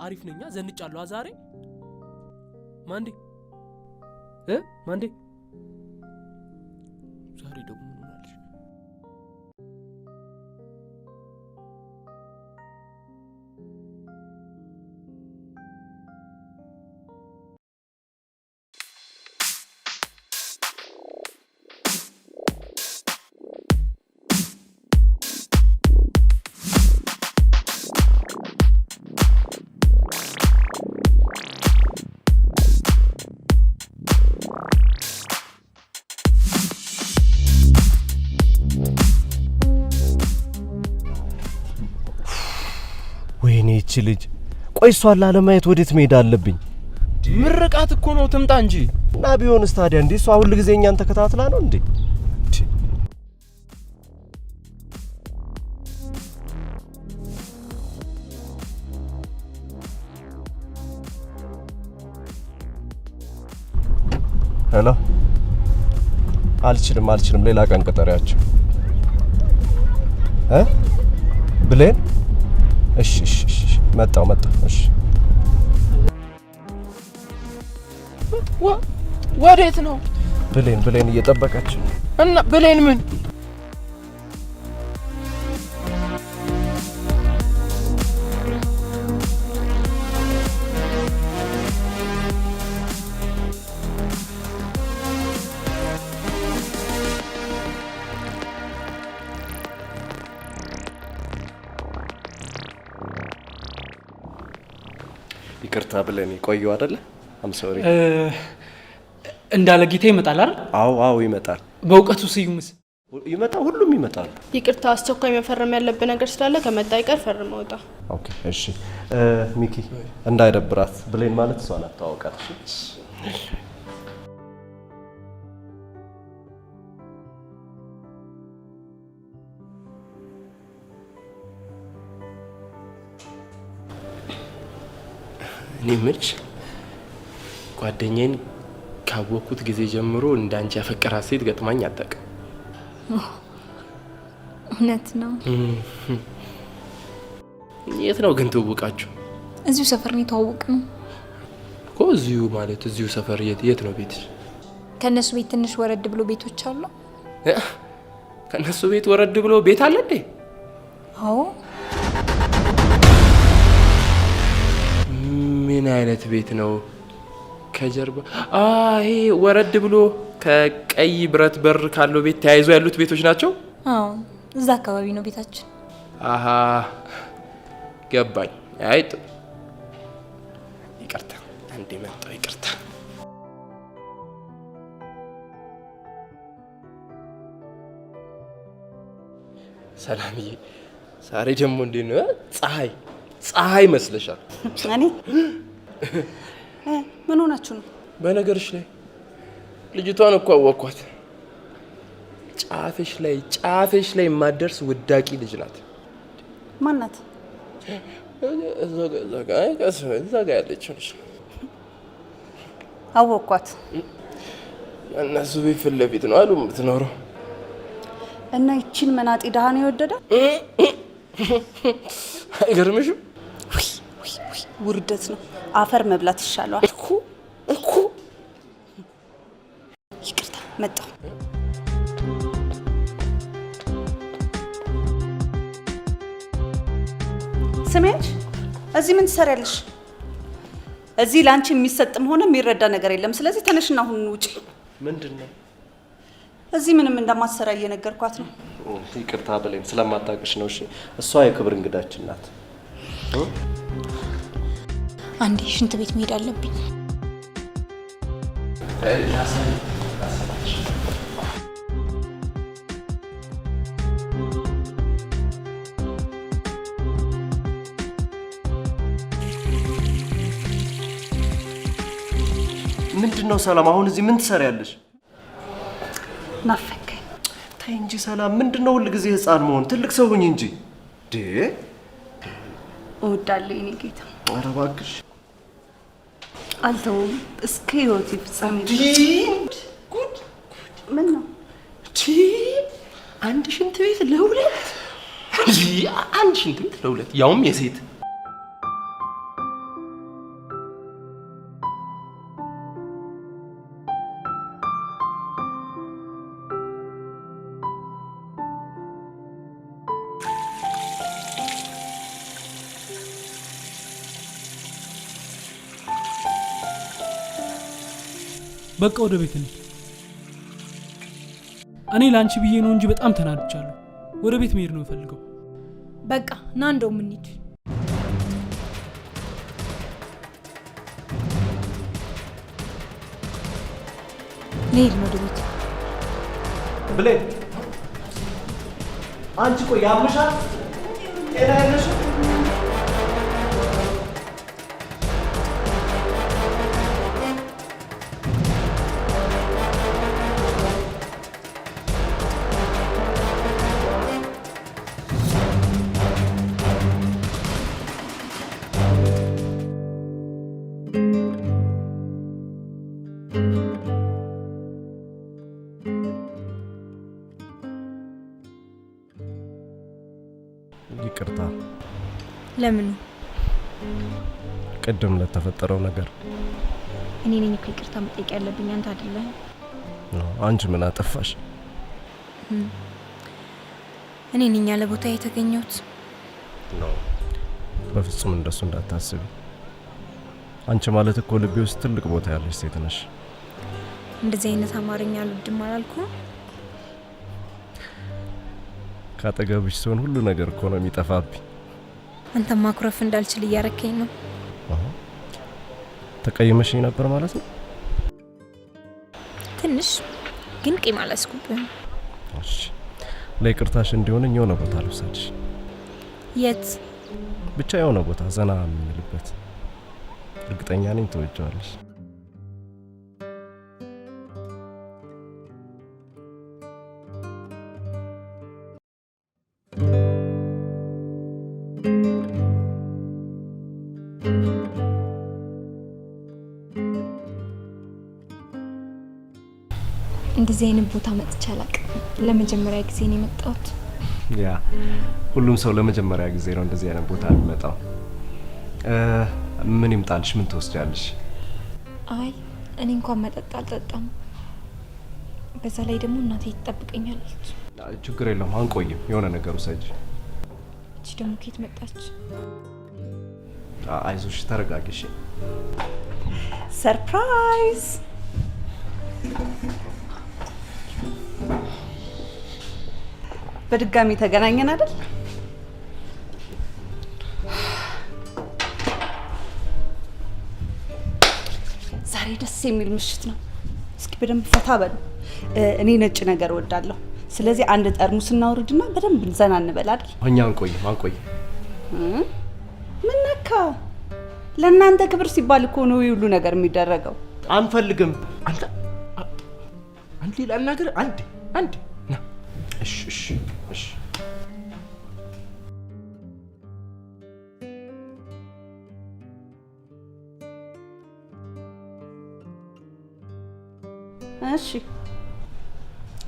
አሪፍ ነኛ ዘንጫለሁ ዛሬ። ማንዴ ማንዴ ዛሬ ደግሞ ምን ሆናለሽ? ወይኔ እቺ ልጅ ቆይ እሷን ላለማየት ወዴት መሄድ አለብኝ? ምርቃት እኮ ነው ትምጣ እንጂ። እና ቢሆንስ ታዲያ እንዴ እሷ ሁሉ ጊዜ እኛን ተከታትላ ነው እንዴ? ሄሎ አልችልም ሌላ ቀን ቀጠሪያቸው ብሌን እሺ መጣው እሺ ወዴት ነው? ብሌን እየጠበቀች እና ብሌን ምን ይቅርታ ብለን ቆየው አይደለ? አም ሶሪ። እንዳለ ጌታ ይመጣል አይደል? አዎ ይመጣል። በእውቀቱ ስዩምስ ይመጣል? ሁሉም ይመጣል። ይቅርታ አስቸኳይ መፈረም ያለበት ነገር ስላለ ከመጣ ይቀር ፈርም ወጣ። ኦኬ እሺ። ሚኪ እንዳይደብራት ብሌን ማለት እሷ ናት። ታውቃለሽ? እኔ ምልሽ ጓደኛዬን ካወቅኩት ጊዜ ጀምሮ እንዳንቺ ያፈቀራት ሴት ገጥማኝ አታውቅም። እውነት ነው። የት ነው ግን ትውውቃችሁ? እዚሁ ሰፈር ነው የተዋወቅነው እኮ። እዚሁ ማለት እዚሁ ሰፈር የት ነው ቤትሽ? ከነሱ ቤት ትንሽ ወረድ ብሎ ቤቶች አሉ። ከነሱ ቤት ወረድ ብሎ ቤት አለ እንዴ? አዎ። ምን አይነት ቤት ነው? ከጀርባ ይሄ ወረድ ብሎ ከቀይ ብረት በር ካለው ቤት ተያይዞ ያሉት ቤቶች ናቸው? አዎ፣ እዛ አካባቢ ነው ቤታችን። አሃ ገባኝ። አይጥ ይቅርታ፣ አንዴ መጣሁ። ይቅርታ። ሰላምዬ፣ ዛሬ ደግሞ እንዴት ነው? ፀሐይ መስለሻል። እኔ ምን ሆናችሁ ነው? በነገርሽ ላይ ልጅቷን እኮ አወቅኳት። ጫፍሽ ላይ የማትደርስ ውዳቂ ልጅ ናት። ማናት? እዛ ጋ ያለችው ልጅ አወቅኳት። እነሱ ቤት ፊት ለፊት ነው አሉ የምትኖረው። እና ይቺን መናጤ ደሃ ነው የወደደ? አይገርምሽም? ውርደት ነው። አፈር መብላት ይሻለዋል እኮ። ይቅርታ መጣሁ። ስሜንች እዚህ ምን ትሰሪያለሽ? እዚህ ላንቺ የሚሰጥም ሆነ የሚረዳ ነገር የለም። ስለዚህ ተነሽና አሁን ውጪ። ምንድነው? እዚህ ምንም እንደማትሰራ እየነገርኳት ነው። ይቅርታ በለኝ፣ ስለማታውቅሽ ነው። እሺ፣ እሷ የክብር እንግዳችን ናት። አንዴ ሽንት ቤት መሄድ አለብኝ። ምንድነው ሰላም? አሁን እዚህ ምን ትሰሪያለሽ? ናፈከኝ። ተይ እንጂ ሰላም፣ ምንድነው ሁል ጊዜ ህፃን መሆን? ትልቅ ሰው ሁኝ እንጂ። እወዳለሁ የኔ ጌታ። ኧረ እባክሽ አልተውም እስከ ህይወቴ ፍጻሜ። ጉድ! ምን ነው? አንድ ሽንት ቤት ለሁለት? አንድ ሽንት ቤት ለሁለት ያውም የሴት? በቃ ወደ ቤት እንሂድ። እኔ ላንቺ ብዬ ነው እንጂ በጣም ተናድቻለሁ። ወደ ቤት መሄድ ነው የምፈልገው። በቃ ና እንደውም እንሂድ። ልሄድ ነው ወደ ቤት። ብሌን፣ አንቺ ቆይ ያምሻል? ጤና የለሽም? ይቅርታ። ለምን? ቅድም ለተፈጠረው ነገር እኔ ነኝ እኮ ይቅርታ መጠየቅ ያለብኝ፣ አንተ አይደለህ። አንቺ ምን አጠፋሽ? እኔ ነኝ ያለ ቦታ የተገኘሁት። በፍጹም እንደሱ እንዳታስቢ። አንቺ ማለት እኮ ልቤ ውስጥ ትልቅ ቦታ ያለሽ ሴት ነሽ። እንደዚህ አይነት አማርኛ አልወድም አላልኩም? ካጠገብሽ ሲሆን ሁሉ ነገር እኮ ነው የሚጠፋብኝ። አንተ ማኩረፍ እንዳልችል እያረከኝ ነው። ተቀይመሽኝ ነበር ማለት ነው? ትንሽ ግን ቂም አላስኩብህም። እሺ፣ ለይቅርታሽ እንዲሆን የሆነ ቦታ ልውሰድሽ። የት? ብቻ የሆነ ቦታ ዘና የምንልበት። እርግጠኛ ነኝ ትወጂዋለሽ። እንደዚህ አይነት ቦታ መጥቼ አላውቅም። ለመጀመሪያ ጊዜ ነው የመጣሁት። ያ ሁሉም ሰው ለመጀመሪያ ጊዜ ነው እንደዚህ አይነት ቦታ የሚመጣው። ምን ይምጣልሽ? ምን ትወስጃለሽ? አይ እኔ እንኳን መጠጥ አልጠጣም። በዛ ላይ ደግሞ እናቴ ትጠብቀኛለች። ችግር የለውም አንቆይም። የሆነ ነገር ውሰጂ። እቺ ደግሞ ከየት መጣች? አይዞሽ ተረጋጊሽ። ሰርፕራይዝ! በድጋሚ ተገናኘን አይደል? ዛሬ ደስ የሚል ምሽት ነው። እስኪ በደንብ ፈታ በሉ። እኔ ነጭ ነገር እወዳለሁ። ስለዚህ አንድ ጠርሙስ እናውርድና በደንብ ዘና እንበል አይደል? እኛ አንቆይም። ምን ነካ? ለእናንተ ክብር ሲባል እኮ ነው ሁሉ ነገር የሚደረገው። አንፈልግም። አንድ ሌላ ነገር አንድ ና። እሺ እሺ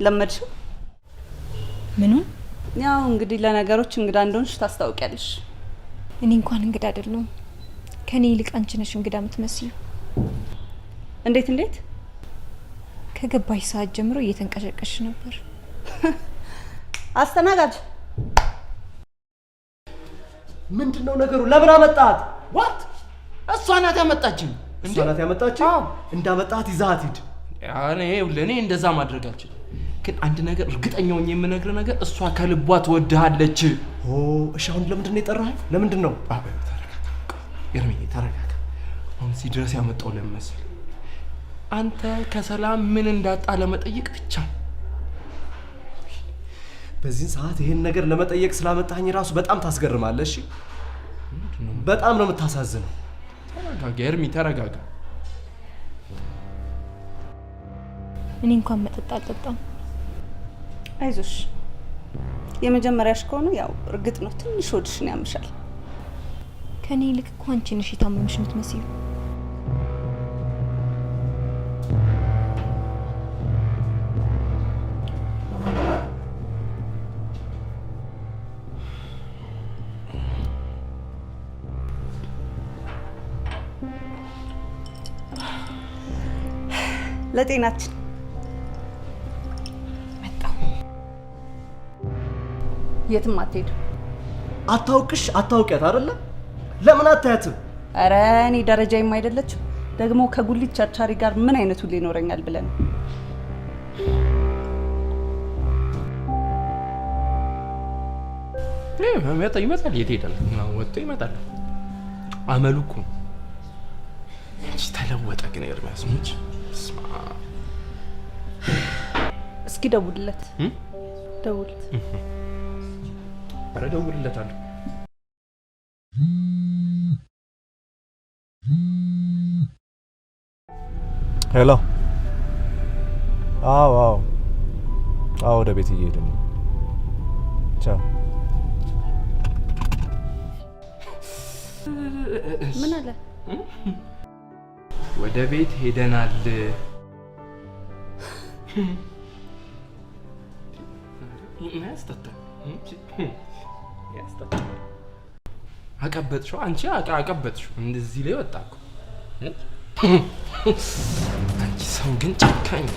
ለመድሽው? ምኑን? ያው እንግዲህ ለነገሮች እንግዳ እንደሆንሽ ታስታውቂያለሽ። እኔ እንኳን እንግዳ አይደለሁም። ከኔ ይልቅ አንቺ ነሽ እንግዳ የምትመስዩ። እንዴት? ከገባሽ ሰዓት ጀምሮ እየተንቀሸቀሽ ነበር። አስተናጋጅ ምንድነው ነገሩ? ለምን አመጣት? ዋት? እሷ ናት ያመጣችኝ። እሷ ናት ያመጣችኝ? እንዳመጣት ይዛት ሂድ። እኔ እንደዛ ማድረግ አልችልም። ግን አንድ ነገር እርግጠኛ ሆኜ የምነግርህ ነገር እሷ ከልቧ ትወድሃለች። እሺ አሁን ለምንድን ነው የጠራኸኝ? ለምንድን ነው? ኤርሚ ተረጋጋ። አሁን እዚህ ድረስ ያመጣው ለምን መሰለህ? አንተ ከሰላም ምን እንዳጣ ለመጠየቅ ብቻ። በዚህ ሰዓት ይሄን ነገር ለመጠየቅ ስላመጣኝ ራሱ በጣም ታስገርማለህ። እሺ በጣም ነው የምታሳዝነው። ተረጋጋ ኤርሚ ተረጋጋ። እኔ እንኳን መጠጥ አልጠጣም። አይዞሽ፣ የመጀመሪያሽ ከሆነ ያው እርግጥ ነው ትንሽ ሆድሽን ያምሻል። ከኔ ይልቅ እኮ አንቺ ነሽ የታመምሽ የምትመስዪው። ለጤናችን መጣሁ። የትም አትሄዱ። አታውቂያት አይደለ? ለምን አታያትም? ኧረ እኔ ደረጃዬም አይደለችም። ደግሞ ከጉሊት ቸርቻሪ ጋር ምን አይነቱ ሊኖረኛል ብለን ይመጣል። የት ሄዳል? ወጥቶ ይመጣል። አመሉ እኮ እንጂ ተለወጠ። ግን ኤርሚያስ ሙች እስኪ ደውልለት። ደውልለት። ኧረ ደውልለታለሁ። ሄሎ። አዎ ወደ ቤት እየሄድን ነው። ቻው። ምን አለ? ወደ ቤት ሄደናል። አቀበጥሽው አንቺ አቀበጥሽው። እንደዚህ ላይ ወጣ እኮ አንቺ ሰው ግን ጨካኝ።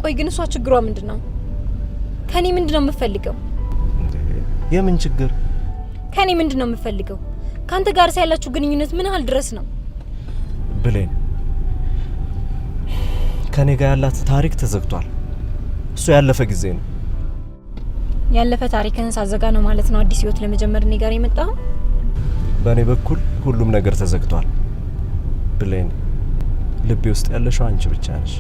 ቆይ ግን እሷ ችግሯ ምንድን ነው? ከኔ ምንድን ነው የምፈልገው? የምን ችግር? ከኔ ምንድን ነው የምፈልገው? ካንተ ጋር ያላችሁ ግንኙነት ምን ያህል ድረስ ነው? ብሌን፣ ከኔ ጋር ያላት ታሪክ ተዘግቷል። እሱ ያለፈ ጊዜ ነው። ያለፈ ታሪክን ሳዘጋ ነው ማለት ነው አዲስ ህይወት ለመጀመር እኔ ጋር የመጣው? በእኔ በኩል ሁሉም ነገር ተዘግቷል። ብሌን፣ ልቤ ውስጥ ያለሽው አንቺ ብቻ ነሽ።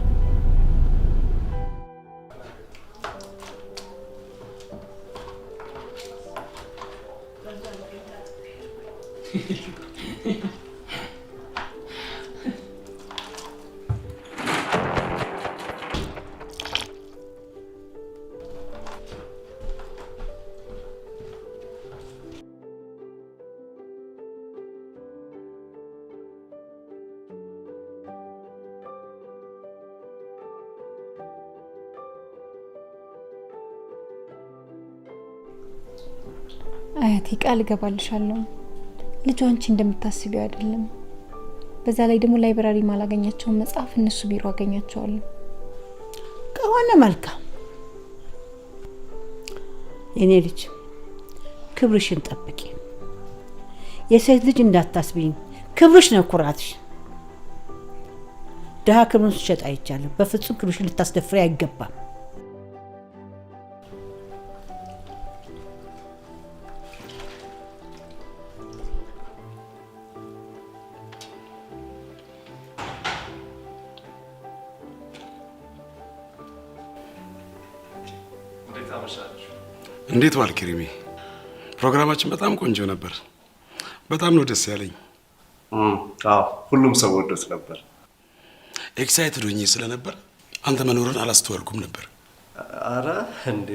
አያቴ ቃል እገባልሻለሁ ልጇ አንቺ እንደምታስቢው አይደለም። በዛ ላይ ደግሞ ላይብራሪ ማላገኛቸውን መጽሐፍ እነሱ ቢሮ አገኛቸዋለሁ። ከሆነ መልካም። የኔ ልጅ ክብርሽን ጠብቂ። የሴት ልጅ እንዳታስቢኝ፣ ክብርሽ ነው ኩራትሽ። ደሃ ክብሩን ሲሸጥ አይቻልም። በፍጹም ክብርሽን ልታስደፍሪ አይገባም። እንዴት ዋልክ ሪሚ? ፕሮግራማችን በጣም ቆንጆ ነበር። በጣም ነው ደስ ያለኝ። አዎ ሁሉም ሰው ወዶት ነበር። ኤክሳይትድ ሆኜ ስለነበር አንተ መኖርን አላስተዋልኩም ነበር። አረ እንዴ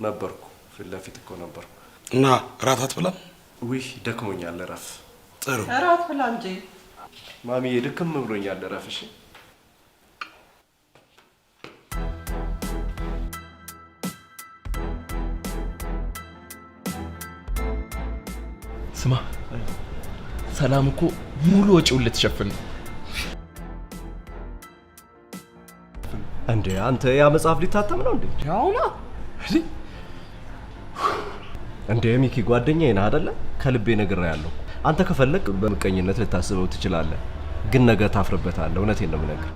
ነበርኩ ፊት ለፊት እኮ ነበርኩ። እና እራት አትበላም? ውይ ደክሞኛል፣ እረፍ። ጥሩ እራት ብላ እንጂ ማሚዬ፣ ድክም ብሎኛል፣ እረፍ። እሺ ስማ፣ ሰላም እኮ ሙሉ ወጪውን ልትሸፍን ነው። እንዴ አንተ ያ መጽሐፍ ሊታተም ነው እንዴ? ያውና እንዴ ሚኪ ጓደኛዬ ነህ አይደለ? ከልቤ ነግሬሃለሁ። አንተ ከፈለክ በምቀኝነት ልታስበው ትችላለህ፣ ግን ነገ ታፍርበታለህ። እውነቴን ነው የምነግርህ።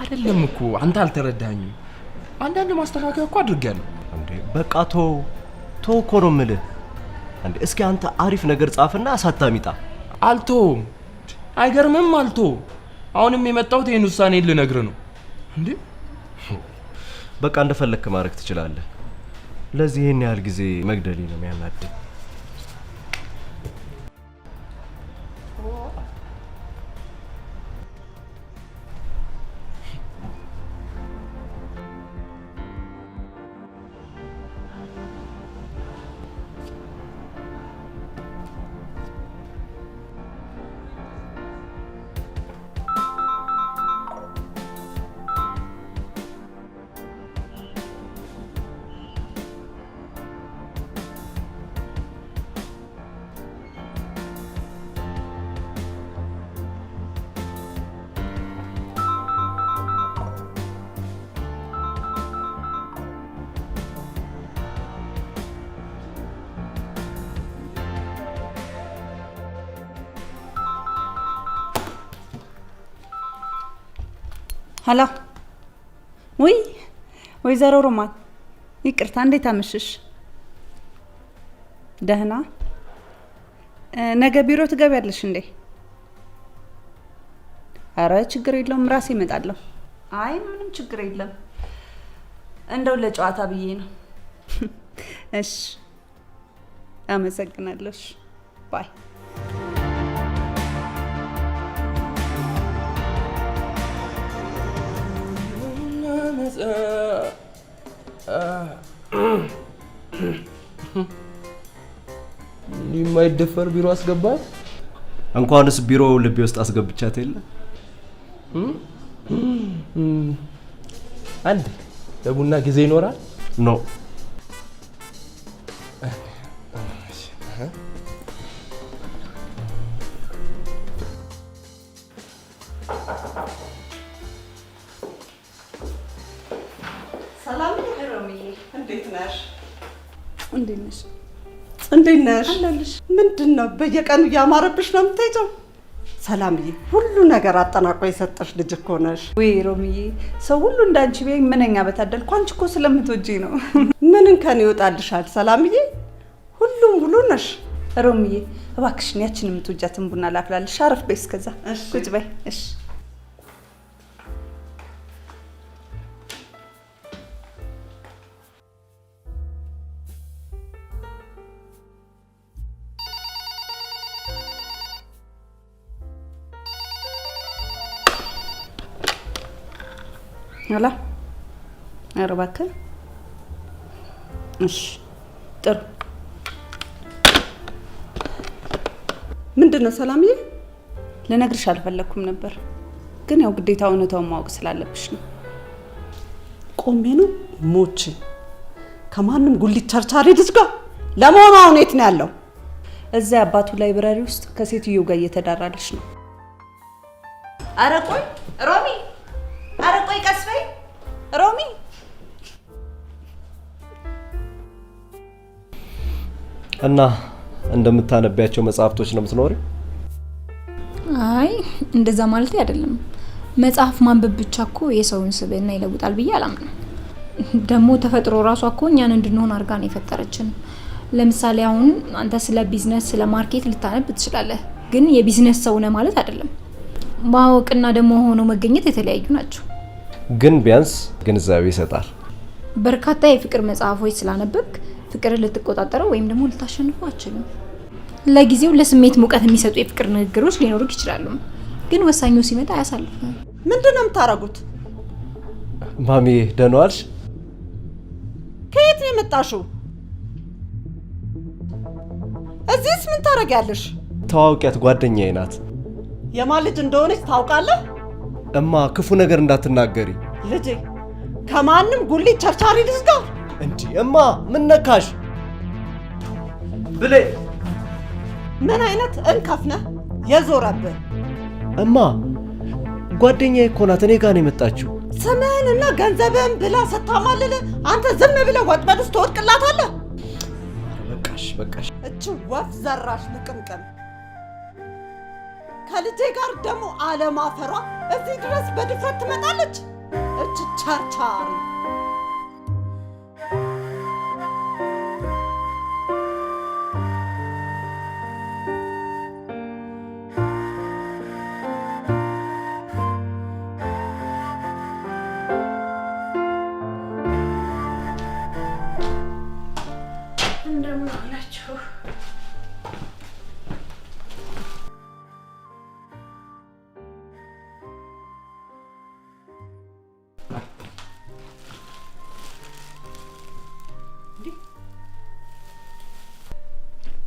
አይደለም እኮ አንተ አልተረዳኝም። አንዳንድ ማስተካከያ እኮ አድርጌያለሁ። እንዴ በቃ ቶ እኮ ነው የምልህ። እንዴ እስኪ አንተ አሪፍ ነገር ጻፍና አሳታሚጣ። አልተውም። አይገርምም? አልተውም። አሁንም የመጣሁት ይሄን ውሳኔ ልነግርህ ነው። እንዴ በቃ እንደፈለክ ማድረግ ትችላለህ። ለዚህ ይሄን ያህል ጊዜ መግደሊ ነው የሚያናድድ። ሀላ ወይዘሮ ሮማን ይቅርታ፣ እንዴት አመሽሽ? ደህና። ነገ ቢሮ ትገቢያለሽ እንዴ? አረ ችግር የለውም፣ ራሴ እመጣለሁ። አይ ምንም ችግር የለም፣ እንደው ለጨዋታ ብዬ ነው። እሺ አመሰግናለሁ። ባይ። የማይደፈር ቢሮ አስገባት። እንኳንስ ቢሮ ልቤ ውስጥ አስገብቻት የለ። አንድ ለቡና ጊዜ ይኖራል? ኖ ሰላም ሮሚዬ፣ እንዴት ነሽ? እንዴት ነሽ? እንዴት ነሽ? አለልሽ። ምንድነው በየቀኑ እያማረብሽ ነው የምትሄጂው? ሰላምዬ፣ ሁሉ ነገር አጠናቆ የሰጠሽ ልጅ እኮ ነሽ። ወይ ሮሚዬ፣ ሰው ሁሉ እንዳንቺ ቢያይ ምንኛ በታደልኩ። አንቺ እኮ ስለምትወጂ ነው። ምንን ከኔ ይወጣልሻል ሰላምዬ? ሁሉም ሙሉ ነሽ። ሮሚዬ፣ እባክሽን ያችን የምትወጃትን ቡና ላፍላልሽ። አረፍ በይ እስከዛ። ቁጭ በይ። እሺ hala ኧረ እባክህ። እሺ ጥሩ። ምንድነው ሰላምዬ? ልነግርሽ አልፈለኩም ነበር፣ ግን ያው ግዴታ እውነታውን ማወቅ ስላለብሽ ነው። ቆሜ ነው ሞች ከማንም ጉሊት ቸርቻሪ ልጅ ጋር ለመሆኑ አሁን የት ነው ያለው? እዛ አባቱ ላይብረሪ ውስጥ ከሴትዮ ጋር እየተዳራለች ነው። አረ ቆይ ሮሚ፣ አረ ቆይ ቀስ በይ ሮሚ። እና እንደምታነቢያቸው መጽሐፍቶች ነው የምትኖሪው? አይ እንደዛ ማለት አይደለም። መጽሐፍ ማንበብ ብቻ እኮ የሰውን ስብዕና ይለውጣል ብዬ አላምንም። ደግሞ ተፈጥሮ ራሷ እኮ እኛን እንድንሆን አድርጋ ነው የፈጠረችን። ለምሳሌ አሁን አንተ ስለ ቢዝነስ ስለ ማርኬት ልታነብ ትችላለህ፣ ግን የቢዝነስ ሰው ነህ ማለት አይደለም። ማወቅና ደግሞ ሆኖ መገኘት የተለያዩ ናቸው። ግን ቢያንስ ግንዛቤ ይሰጣል። በርካታ የፍቅር መጽሐፎች ስላነበብክ ፍቅርን ልትቆጣጠረው ወይም ደግሞ ልታሸንፈው አትችልም። ለጊዜው ለስሜት ሙቀት የሚሰጡ የፍቅር ንግግሮች ሊኖሩክ ይችላሉ፣ ግን ወሳኙ ሲመጣ አያሳልፍም። ምንድነው የምታረጉት? ማሚ ደህና ዋልሽ? ከየት ነው የመጣሽው? እዚህስ ምን ታረጊያለሽ? ተዋውቂያት፣ ጓደኛዬ ናት። የማን ልጅ እንደሆነች ታውቃለህ? እማ ክፉ ነገር እንዳትናገሪ። ልጄ ከማንም ጉሊት ቸርቻሪ ልጅ ጋር እንዴ? እማ ምን ነካሽ? ብሌ ምን አይነት እንከፍ ነህ የዞረብህ? እማ ጓደኛዬ እኮ ናት፣ እኔ ጋር ነው የመጣችው። ስምህንና ገንዘብህን ብላ ስታማልል አንተ ዝም ብለህ ወጥመድ ውስጥ ትወድቅላታለህ። በቃሽ። እቺ ወፍ ዘራሽ ልቅምቅም ከልጄ ጋር ደግሞ አለማፈሯ እዚህ ድረስ በድፍረት ትመጣለች። እቺ ቸርቻሪ እንደምን አላችሁ?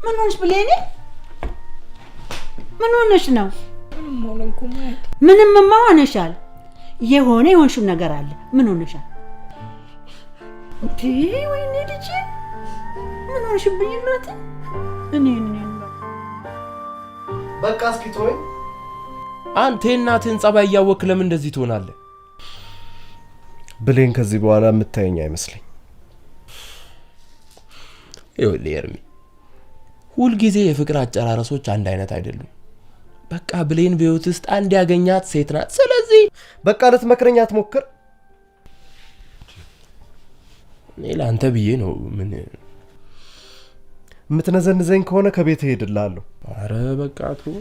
ምን ሆነሽ ብሌኔ? ምን ሆነሽ ነው? ምንምማ ሆነሻል። የሆነ የሆንሽው ነገር አለ። ምን ሆነሻል? እንዴ ወይኔ ልጄ ምን ሆነሽብኝ እናቴ? እኔ በቃ እስኪ ተወኝ። አንተ የእናትህን ጸባይ እያወቅህ ለምን እንደዚህ ትሆናለህ? ብሌን ከዚህ በኋላ የምታየኝ አይመስለኝ። ይኸውልህ ኤርሚ፣ ሁልጊዜ የፍቅር አጨራረሶች አንድ አይነት አይደሉም። በቃ ብሌን በህይወት ውስጥ አንድ ያገኛት ሴት ናት። ስለዚህ በቃ ልትመክረኝ አትሞክር። እኔ ለአንተ ብዬ ነው። ምን የምትነዘንዘኝ ከሆነ ከቤት እሄድልሃለሁ። አረ በቃ ቱ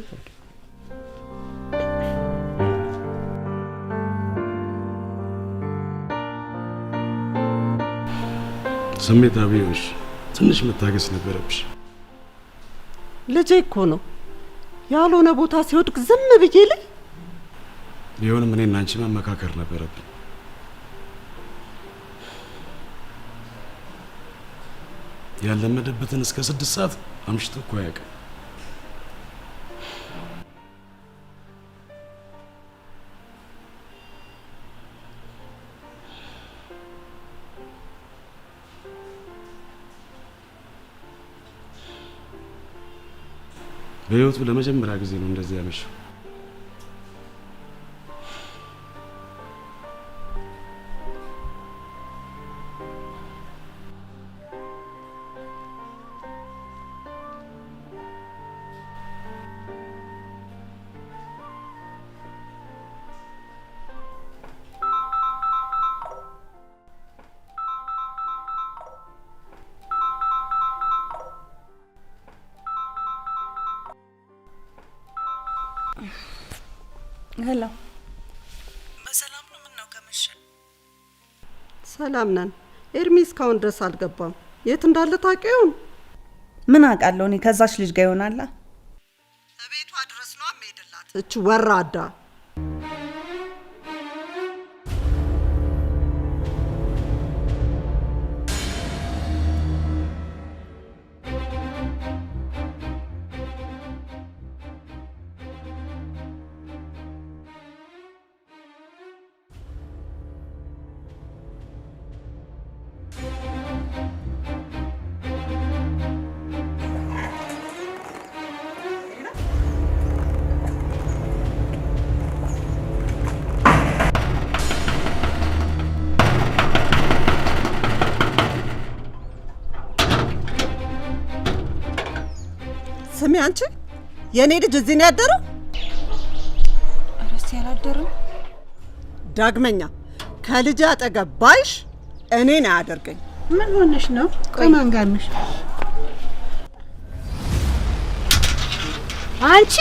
ስሜታዊ ሆንሽ። ትንሽ መታገስ ነበረብሽ። ልጄ እኮ ነው ያልሆነ ቦታ ሲወድቅ ዝም ብዬ ልኝ። ቢሆንም እኔና አንቺ መመካከር ነበረብን። ያለመደበትን እስከ 6 ሰዓት አምሽቶ እኮ አያውቅም። በህይወቱ ለመጀመሪያ ጊዜ ነው እንደዚህ ያመሸው። ሄሎ፣ በሰላም ነው? ምን ነው ከመሸ? ሰላም ነን። ኤርሚ እስካሁን ድረስ አልገባም። የት እንዳለ ታውቂው? ምን አውቃለሁ እኔ። ከዛች ልጅ ጋር ይሆናል። ቤቷ ድረስ ነው የምሄድላት። እቺ ወራዳ ስሚ አንቺ የኔ ልጅ እዚህ ነው ያደረው? አረስ ያላደረው ዳግመኛ ከልጅ አጠገብ ባይሽ እኔን አያደርገኝ። ምን ሆነሽ ነው? ከማን ጋር ነሽ አንቺ?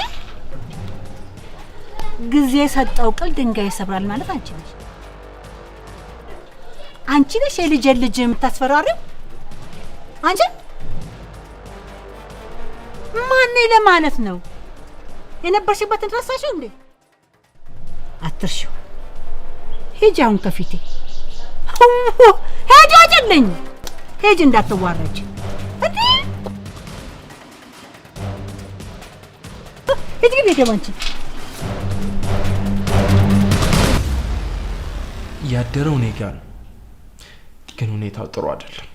ጊዜ የሰጠው ቅል ድንጋይ ይሰብራል ማለት አንቺ ነሽ። አንቺ ነሽ የልጄን ልጅ የምታስፈራሪው? አንቺ ማን ለማለት ነው? የነበርሽበትን ረሳሽው እንዴ? አትርሺው። ሂጂ አሁን ከፊቴ ሂጂ። አጭልኝ ሂጂ እንዳትዋረጅ። እንዴ ሂጂ ግን ሄደባንቺ ያደረው እኔ ጋር ነው፣ ግን ሁኔታው ጥሩ አይደለም።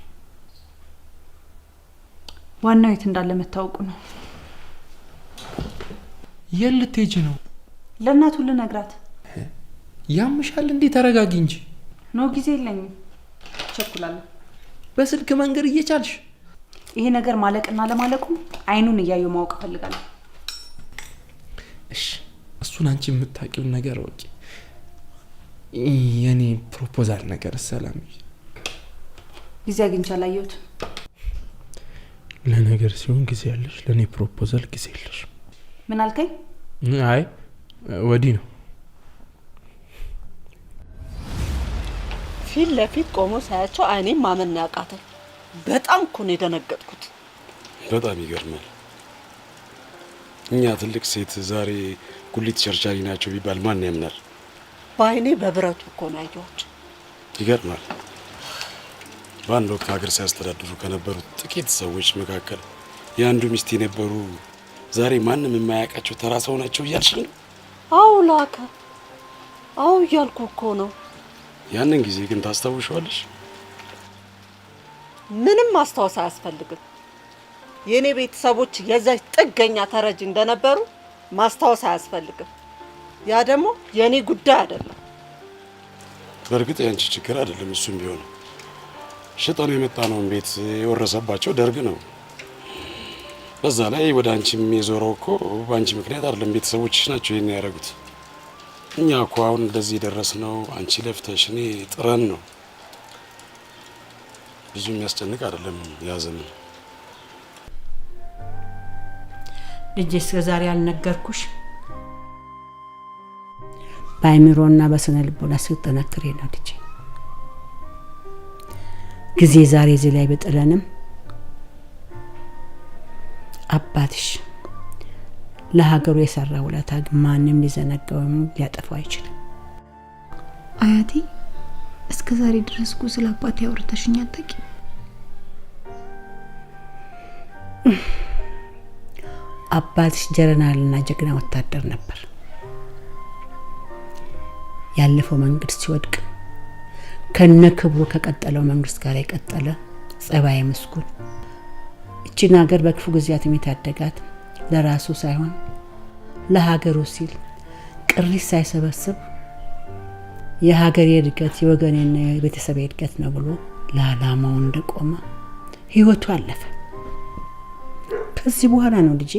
ዋናው የት እንዳለ መታወቁ ነው። የት ልትሄጂ ነው? ለእናቱ ልነግራት። ያምሻል እንዴ? ተረጋጊ እንጂ። ነው ጊዜ የለኝም፣ ቸኩላለሁ። በስልክ መንገር እየቻልሽ ይሄ ነገር ማለቅና ለማለቁ አይኑን እያዩ ማወቅ ፈልጋለሁ። እሺ እሱን አንቺ የምታውቂውን ነገር ወቂ። የኔ ፕሮፖዛል ነገር ሰላም ጊዜ አግኝቼ አላየሁት። ለነገር ሲሆን ጊዜ ያለሽ፣ ለኔ ፕሮፖዛል ጊዜ የለሽ። ምን አልከኝ? አይ ወዲህ ነው። ፊት ለፊት ቆሞ ሳያቸው አይኔም ማመን ያቃተኝ። በጣም እኮ ነው የደነገጥኩት። በጣም ይገርማል። እኛ ትልቅ ሴት ዛሬ ጉሊት ቸርቻሪ ናቸው ቢባል ማን ያምናል? በአይኔ በብረቱ እኮ ነው ያየኋቸው። ይገርማል። በአንድ ወቅት ሀገር ሲያስተዳድሩ ከነበሩት ጥቂት ሰዎች መካከል የአንዱ ሚስት የነበሩ ዛሬ ማንም የማያውቃቸው ተራ ሰው ናቸው እያልሽ ነው? አዎ ላከ። አዎ እያልኩ እኮ ነው። ያንን ጊዜ ግን ታስታውሻለሽ? ምንም ማስታወስ አያስፈልግም። የኔ ቤተሰቦች የዛች ጥገኛ ተረጅ እንደነበሩ ማስታወስ አያስፈልግም። ያ ደግሞ የኔ ጉዳይ አይደለም። በእርግጥ ያንቺ ችግር አይደለም። እሱም ቢሆን ሽጠን የመጣነውን ቤት የወረሰባቸው ደርግ ነው። በዛ ላይ ወደ አንቺም የዞረው እኮ በአንቺ ምክንያት አይደለም፣ ቤተሰቦችሽ ናቸው ይሄን ያደረጉት። እኛ እኮ አሁን እንደዚህ የደረስነው አንቺ ለፍተሽ እኔ ጥረን ነው። ብዙ የሚያስጨንቅ አይደለም ያ ዘመን። ልጄ እስከ ዛሬ ያልነገርኩሽ በአይምሮና በስነ ልቦና ስትጠነክሪ ነው ልጄ። ጊዜ ዛሬ እዚህ ላይ በጥለንም አባትሽ ለሀገሩ የሰራ ውለታ ማንም ሊዘነጋውም ሊያጠፋው አይችልም። አያቴ እስከ ዛሬ ድረስ እኮ ስለ አባቴ አውርተሽኝ አታውቂም። አባትሽ ጀነራልና ጀግና ወታደር ነበር። ያለፈው መንግስት ሲወድቅ ከነ ክብሩ ከቀጠለው መንግስት ጋር የቀጠለ ጸባይ ምስጉን፣ እቺን ሀገር በክፉ ጊዜያት የታደጋት ለራሱ ሳይሆን ለሀገሩ ሲል ቅሪት ሳይሰበስብ የሀገር የእድገት የወገኔና የቤተሰብ እድገት ነው ብሎ ለዓላማው እንደቆመ ህይወቱ አለፈ። ከዚህ በኋላ ነው ልጄ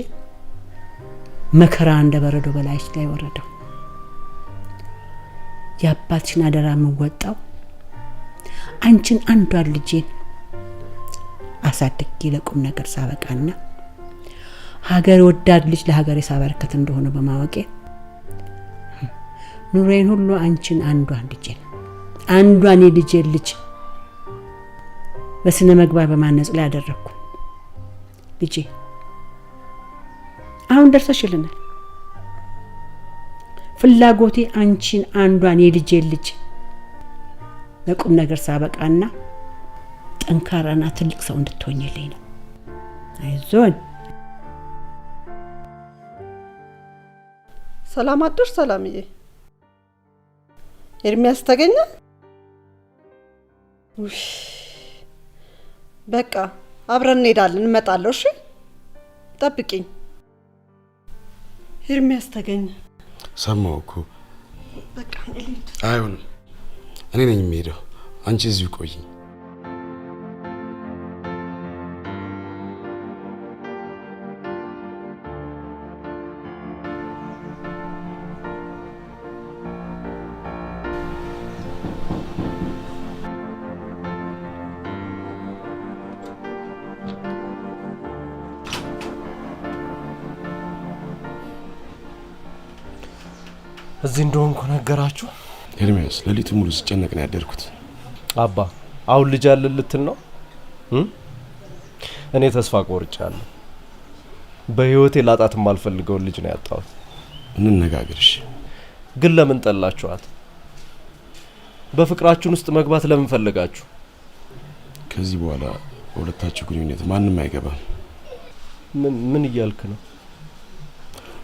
መከራ እንደበረዶ በላይሽ ላይ ወረደው። የአባትሽን አደራ የምወጣው አንቺን አንዷን ልጄን አሳድጌ ለቁም ነገር ሳበቃና ሀገር ወዳድ ልጅ ለሀገር ሳበረከት እንደሆነ በማወቄ ኑሬን ሁሉ አንቺን አንዷን የልጄን ልጅ በስነ ምግባር በማነጽ ላይ አደረኩ። ልጄ አሁን ደርሰሽልናል። ፍላጎቴ አንቺን አንዷን የልጄን ልጅ ለቁም ነገር ሳበቃና ጠንካራና ትልቅ ሰው እንድትሆኝልኝ ነው። አይዞን። ሰላም አደር ሰላምዬ። ኤርሚያስ ተገኘ? በቃ አብረን እንሄዳለን፣ እንመጣለሁ። እሺ ጠብቂኝ። ኤርሚያስ ተገኘ። ሰማሁ እኮ። በቃ አይሆንም፣ እኔ ነኝ የምሄደው። አንቺ እዚሁ ቆይ። እዚህ እንደሆንኩ ነገራችሁ? ኤርሚያስ ሌሊቱ ሙሉ ስጨነቅ ነው ያደርኩት። አባ አሁን ልጅ አለ ልትል ነው? እኔ ተስፋ ቆርጫለሁ። በህይወቴ ላጣት የማልፈልገው ልጅ ነው ያጣሁት። እንነጋገርሽ። ግን ለምን ጠላችኋት? በፍቅራችን ውስጥ መግባት ለምን ፈለጋችሁ? ከዚህ በኋላ በሁለታችሁ ግንኙነት ማንም አይገባም። ምን እያልክ ነው?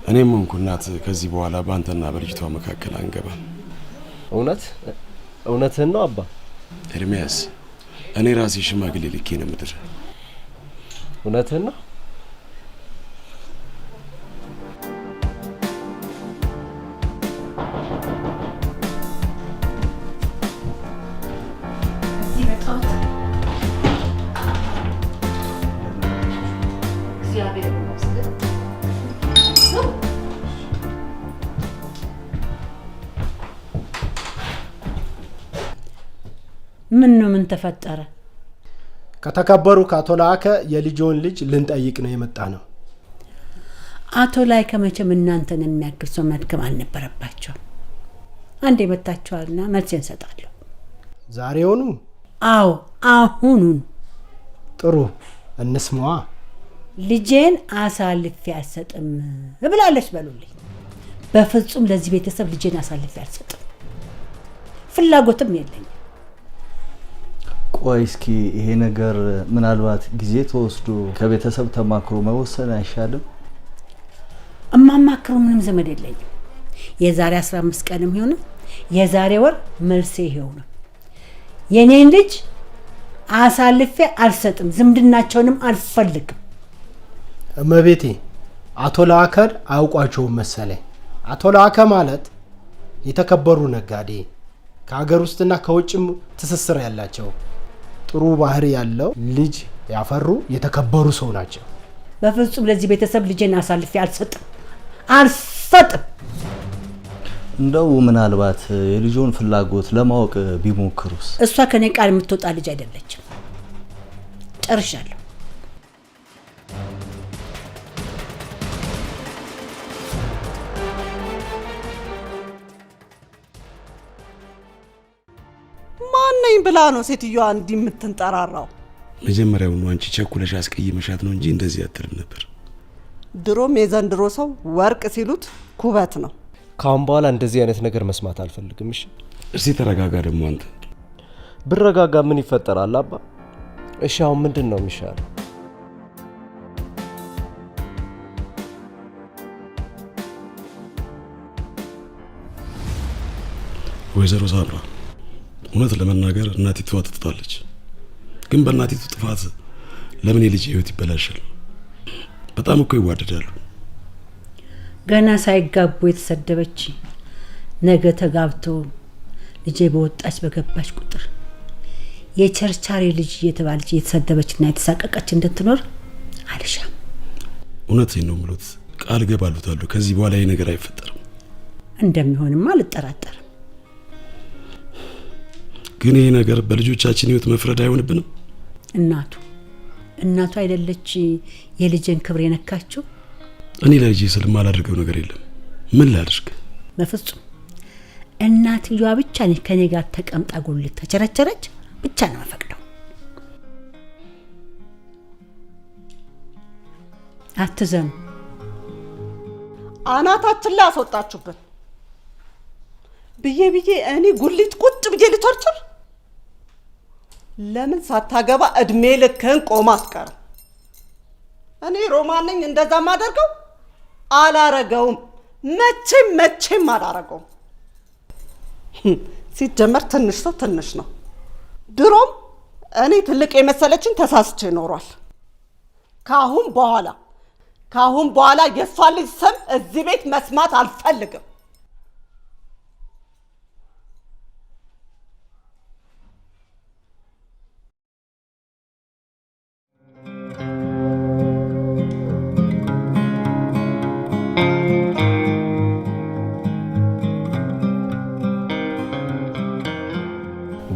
እኔም እንኳን እናት ከዚህ በኋላ ባንተና በልጅቷ መካከል አንገባም። እውነትህን ነው አባ? ኤርሚያስ እኔ ራሴ ሽማግሌ ልኬ ነው ምድር። እውነትህን ነው? ምን ተፈጠረ? ከተከበሩ ከአቶ ላከ የልጆን ልጅ ልንጠይቅ ነው የመጣ ነው። አቶ ላከ መቼም እናንተን የሚያክል ሰው መድከም አልነበረባቸው። አንዴ መጣችኋልና መልስ እንሰጣለሁ። ዛሬውኑ? አዎ አሁኑን። ጥሩ እንስማዋ። ልጄን አሳልፌ አልሰጥም ብላለች በሉልኝ። በፍጹም ለዚህ ቤተሰብ ልጄን አሳልፌ አልሰጥም፣ ፍላጎትም የለኝም። ቆይ እስኪ ይሄ ነገር ምናልባት ጊዜ ተወስዶ ከቤተሰብ ተማክሮ መወሰን አይሻልም? እማማክረው ምንም ዘመድ የለኝም። የዛሬ 15 ቀንም ሆነ የዛሬ ወር መልሴ ይሄው ነው። የኔን ልጅ አሳልፌ አልሰጥም፣ ዝምድናቸውንም አልፈልግም። እመቤቴ አቶ ላከን አያውቋቸውም መሰለኝ። አቶ ላከ ማለት የተከበሩ ነጋዴ፣ ከሀገር ውስጥና ከውጭም ትስስር ያላቸው ጥሩ ባህሪ ያለው ልጅ ያፈሩ የተከበሩ ሰው ናቸው። በፍጹም ለዚህ ቤተሰብ ልጄን አሳልፌ አልሰጥም። እንደው ምናልባት የልጆን ፍላጎት ለማወቅ ቢሞክሩስ? እሷ ከኔ ቃል የምትወጣ ልጅ አይደለችም። ጨርሻለሁ። ማነኝ ብላ ነው ሴትዮዋ እንዲህ የምትንጠራራው? መጀመሪያውኑ አንቺ ቸኩለሽ አስቀይመሻት ነው እንጂ እንደዚህ አትልም ነበር። ድሮም የዘንድሮ ሰው ወርቅ ሲሉት ኩበት ነው። ካሁን በኋላ እንደዚህ አይነት ነገር መስማት አልፈልግም። እሺ እስቲ ተረጋጋ። ደግሞ አንተ ብረጋጋ ምን ይፈጠራል አባ? እሺ አሁን ምንድን ነው የሚሻለው? ወይዘሮ ሳምራ እውነት ለመናገር እናቲቱ አጥፍታለች። ግን በእናቲቱ ጥፋት ለምን የልጅ ህይወት ይበላሻል? በጣም እኮ ይዋደዳሉ። ገና ሳይጋቡ የተሰደበች ነገ ተጋብቶ ልጄ በወጣች በገባች ቁጥር የቸርቻሪ ልጅ እየተባለች የተሰደበችና የተሳቀቀች እንድትኖር አልሻም። እውነቴን ነው የምሉት። ቃል ገባሉታለሁ ከዚህ በኋላ ይሄ ነገር አይፈጠርም። እንደሚሆንማ አልጠራጠርም። ግን ይሄ ነገር በልጆቻችን ህይወት መፍረድ አይሆንብንም? እናቱ አይደለች የልጅን ክብር የነካችው? እኔ ለልጄ ስል ማላደርገው ነገር የለም። ምን ላድርግ? በፍጹም እናትየዋ ብቻ ነች ከኔ ጋር ተቀምጣ ጎልት ተቸረቸረች ብቻ ነው መፈቅደው። አትዘኑ። አናታችን ላይ አስወጣችሁብን ብዬ እኔ ጉሊት ቁጭ ብዬ ልቸርችር? ለምን ሳታገባ እድሜ ልክህን ቆማ አትቀርም? እኔ ሮማን ነኝ እንደዛ ማደርገው? አላረገውም። መቼም አላረገውም። ሲጀመር ትንሽ ሰው ትንሽ ነው። ድሮም እኔ ትልቅ የመሰለችን ተሳስቼ ኖሯል። ካሁን በኋላ የሷ ልጅ ስም እዚህ ቤት መስማት አልፈልግም።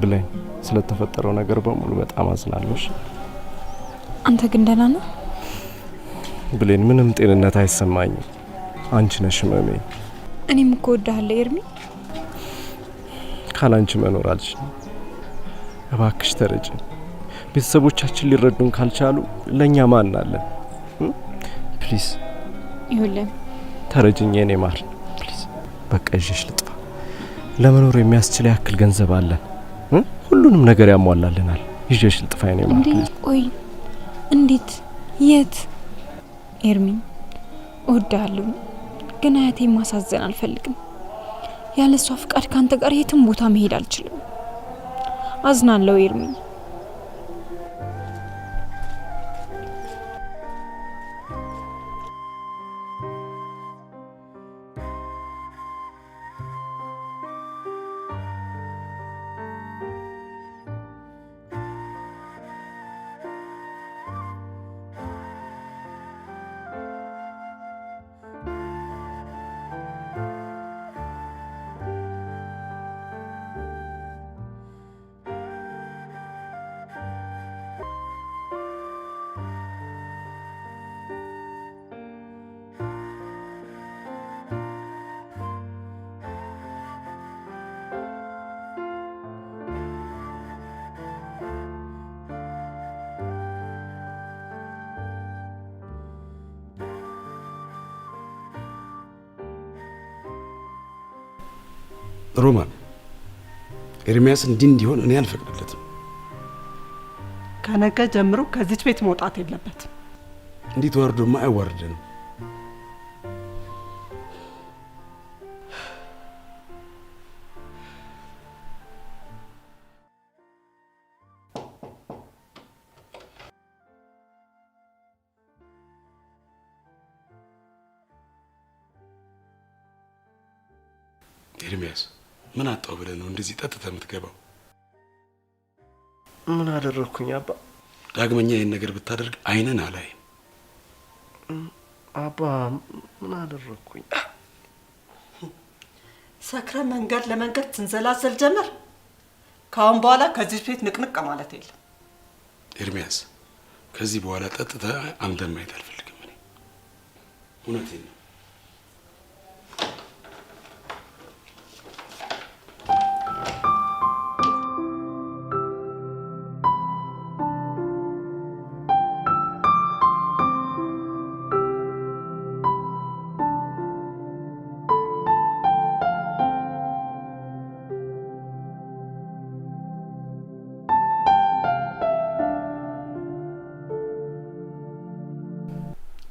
ብለኝ ስለተፈጠረው ነገር በሙሉ በጣም አዝናለሁ። አንተ ግን ደህና ነህ? ብሌን፣ ምንም ጤንነት አይሰማኝም። አንቺ ነሽ ህመሜ። እኔም እኮ እወድሃለሁ ኤርሚ። ካላንቺ መኖር አልችልም። እባክሽ ተረጂ። ቤተሰቦቻችን ሊረዱን ካልቻሉ ለኛ ማን አለን? ፕሊዝ ይሁን ተረጂኝ የኔ ማር ፕሊዝ። በቃ ይዤሽ ልጥፋ። ለመኖር የሚያስችል ያክል ገንዘብ አለን። ሁሉንም ነገር ያሟላልናል። ይዤሽ ልጥፋ የኔ ማር ፕሊዝ። ቆይ እንዴት? የት? ኤርሚን እወድሃለሁ፣ ግን አያቴ ማሳዘን አልፈልግም። ያለሷ ፍቃድ ካንተ ጋር የትም ቦታ መሄድ አልችልም። አዝናለሁ ኤርሚ። ሮማን ኤርሚያስ እንዲሆን እኔ አልፈቅድለትም። ከነገ ጀምሮ ከዚች ቤት መውጣት የለበትም። እንዴት ወርዶማ አይዋርደንም። ኤርሚያስ ምን አጣው ብለህ ነው እንደዚህ ጠጥተህ የምትገባው? ምን አደረኩኝ አባ? ዳግመኛ ይሄን ነገር ብታደርግ አይነን አላይም። አባ ምን አደረኩኝ? ሰክረ መንገድ ለመንገድ ትንዘላዘል ጀመር። ካሁን በኋላ ከዚህ ቤት ንቅንቅ ማለት የለም። ኤርሚያስ ከዚህ በኋላ ጠጥተህ አምደን ማየት አልፈልግም። እኔ እውነቴን ነው።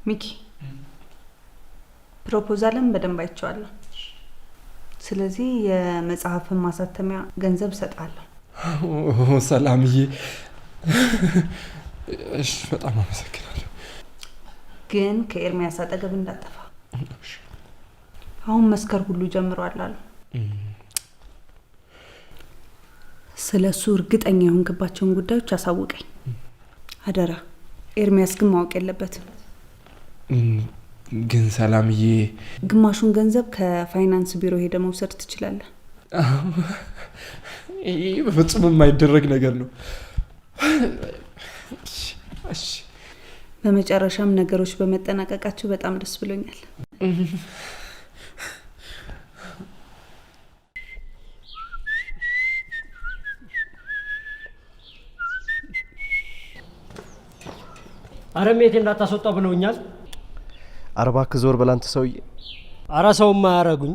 ሚኪ ፕሮፖዛልን በደንብ አይቼዋለሁ። ስለዚህ የመጽሐፍን ማሳተሚያ ገንዘብ እሰጣለሁ። ሰላምዬ፣ እሺ በጣም አመሰግናለሁ። ግን ከኤርሚያስ አጠገብ እንዳጠፋ። አሁን መስከር ሁሉ ጀምሯል አሉ። ስለሱ እርግጠኛ የሆንክባቸውን ጉዳዮች አሳውቀኝ አደራ። ኤርሚያስ ግን ማወቅ የለበትም። ግን ሰላምዬ፣ ግማሹን ገንዘብ ከፋይናንስ ቢሮ ሄደ መውሰድ ትችላለህ። ይህ በፍጹም የማይደረግ ነገር ነው። እሺ። በመጨረሻም ነገሮች በመጠናቀቃቸው በጣም ደስ ብሎኛል። አረሜቴ እንዳታስወጣ ብለውኛል። እባክህ ዞር በል አንተ ሰውዬ። አረ ሰውማ አያረጉኝ።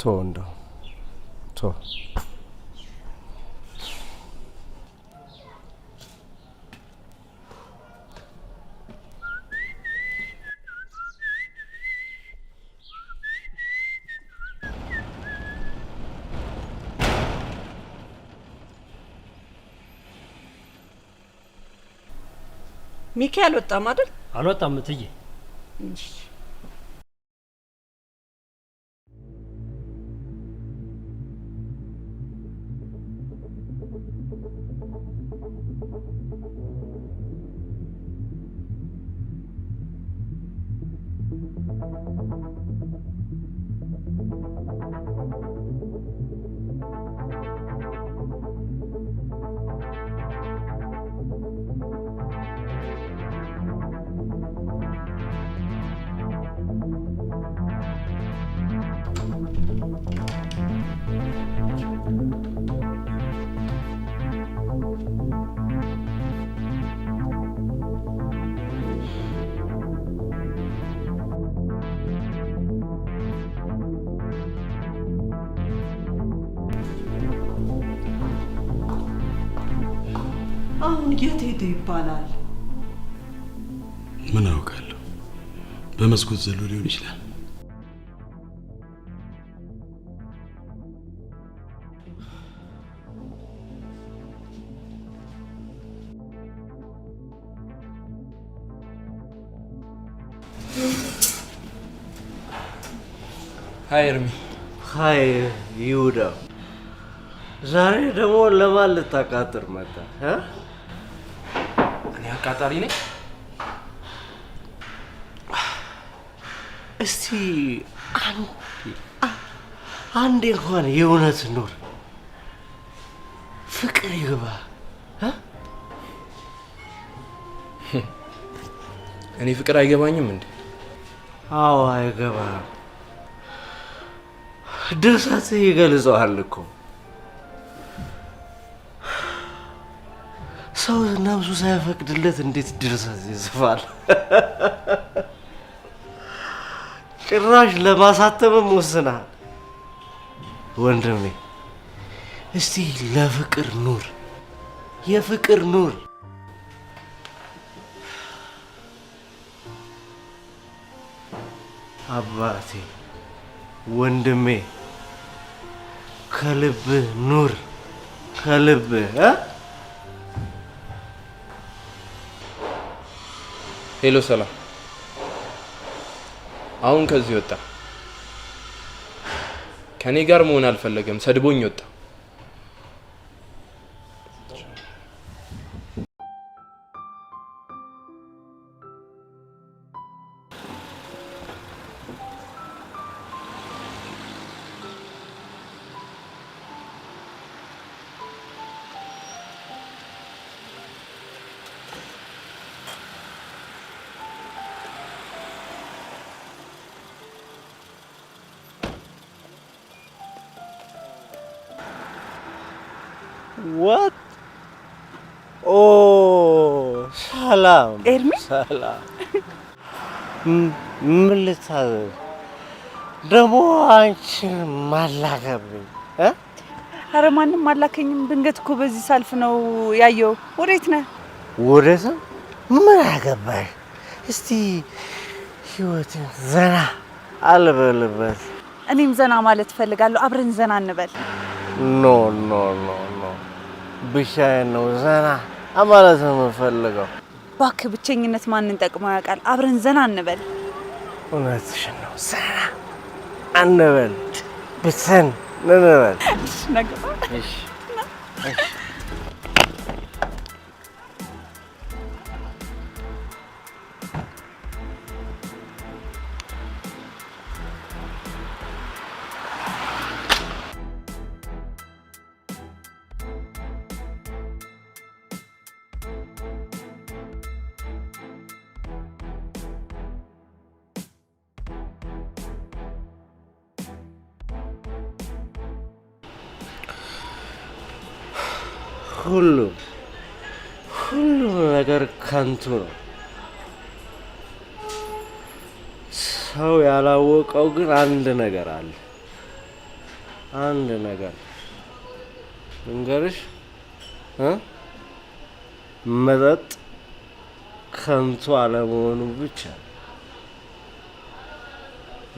ቶ እንደው ቶ ሚኪ አልወጣም አይደል? አልወጣም እትዬ። አሁን የት ሄደ ይባላል? ምን አውቃለሁ? በመስኮት ዘሎ ሊሆን ይችላል። ሃይ ኤርሚ። ሃይ ይሁዳ። ዛሬ ደግሞ ለማን ልታቃጥር መጣ? እኔ አቃጣሪ ነኝ? እስቲ አንዴ እንኳን የእውነት ኑር፣ ፍቅር ይግባ። እኔ ፍቅር አይገባኝም እንዴ? አዎ አይገባም። ድርሰት ይገልጸዋል እኮ። ሰው ነፍሱ ሳይፈቅድለት እንዴት ድርሰት ይጽፋል? ጭራሽ ለማሳተምም ወስናል። ወንድሜ እስቲ ለፍቅር ኑር፣ የፍቅር ኑር። አባቴ ወንድሜ ከልብህ ኑር፣ ከልብህ። ሄሎ ሰላም። አሁን ከዚህ ወጣ። ከኔ ጋር መሆን አልፈለገም፣ ሰድቦኝ ወጣ። What? Oh, ሰላም ኤርሚ። ሰላም። ምን ልታዘዝ ደግሞ? አንቺን ማላገብኝ? አረ ማንም አላከኝም። ድንገት እኮ በዚህ ሳልፍ ነው ያየው። ወዴት ነህ? ወዴት? ምን አገባሽ? እስቲ ህይወትን ዘና አልበልበት። እኔም ዘና ማለት እፈልጋለሁ። አብረን ዘና እንበል። ኖ ኖ ኖ ኖ፣ ብቻዬን ነው ዘና ማለት የምፈልገው። እባክህ ብቸኝነት ማንን ጠቅሞ ያውቃል? አብረን ዘና እንበል። እውነትሽን ነው። ዘና እንበል፣ ብትን እንበል። እሺ ነገ። እሺ እሺ። ሁሉም ነገር ከንቱ ነው። ሰው ያላወቀው ግን አንድ ነገር አለ። አንድ ነገር እንገርሽ፣ መጠጥ ከንቱ አለመሆኑ ብቻ።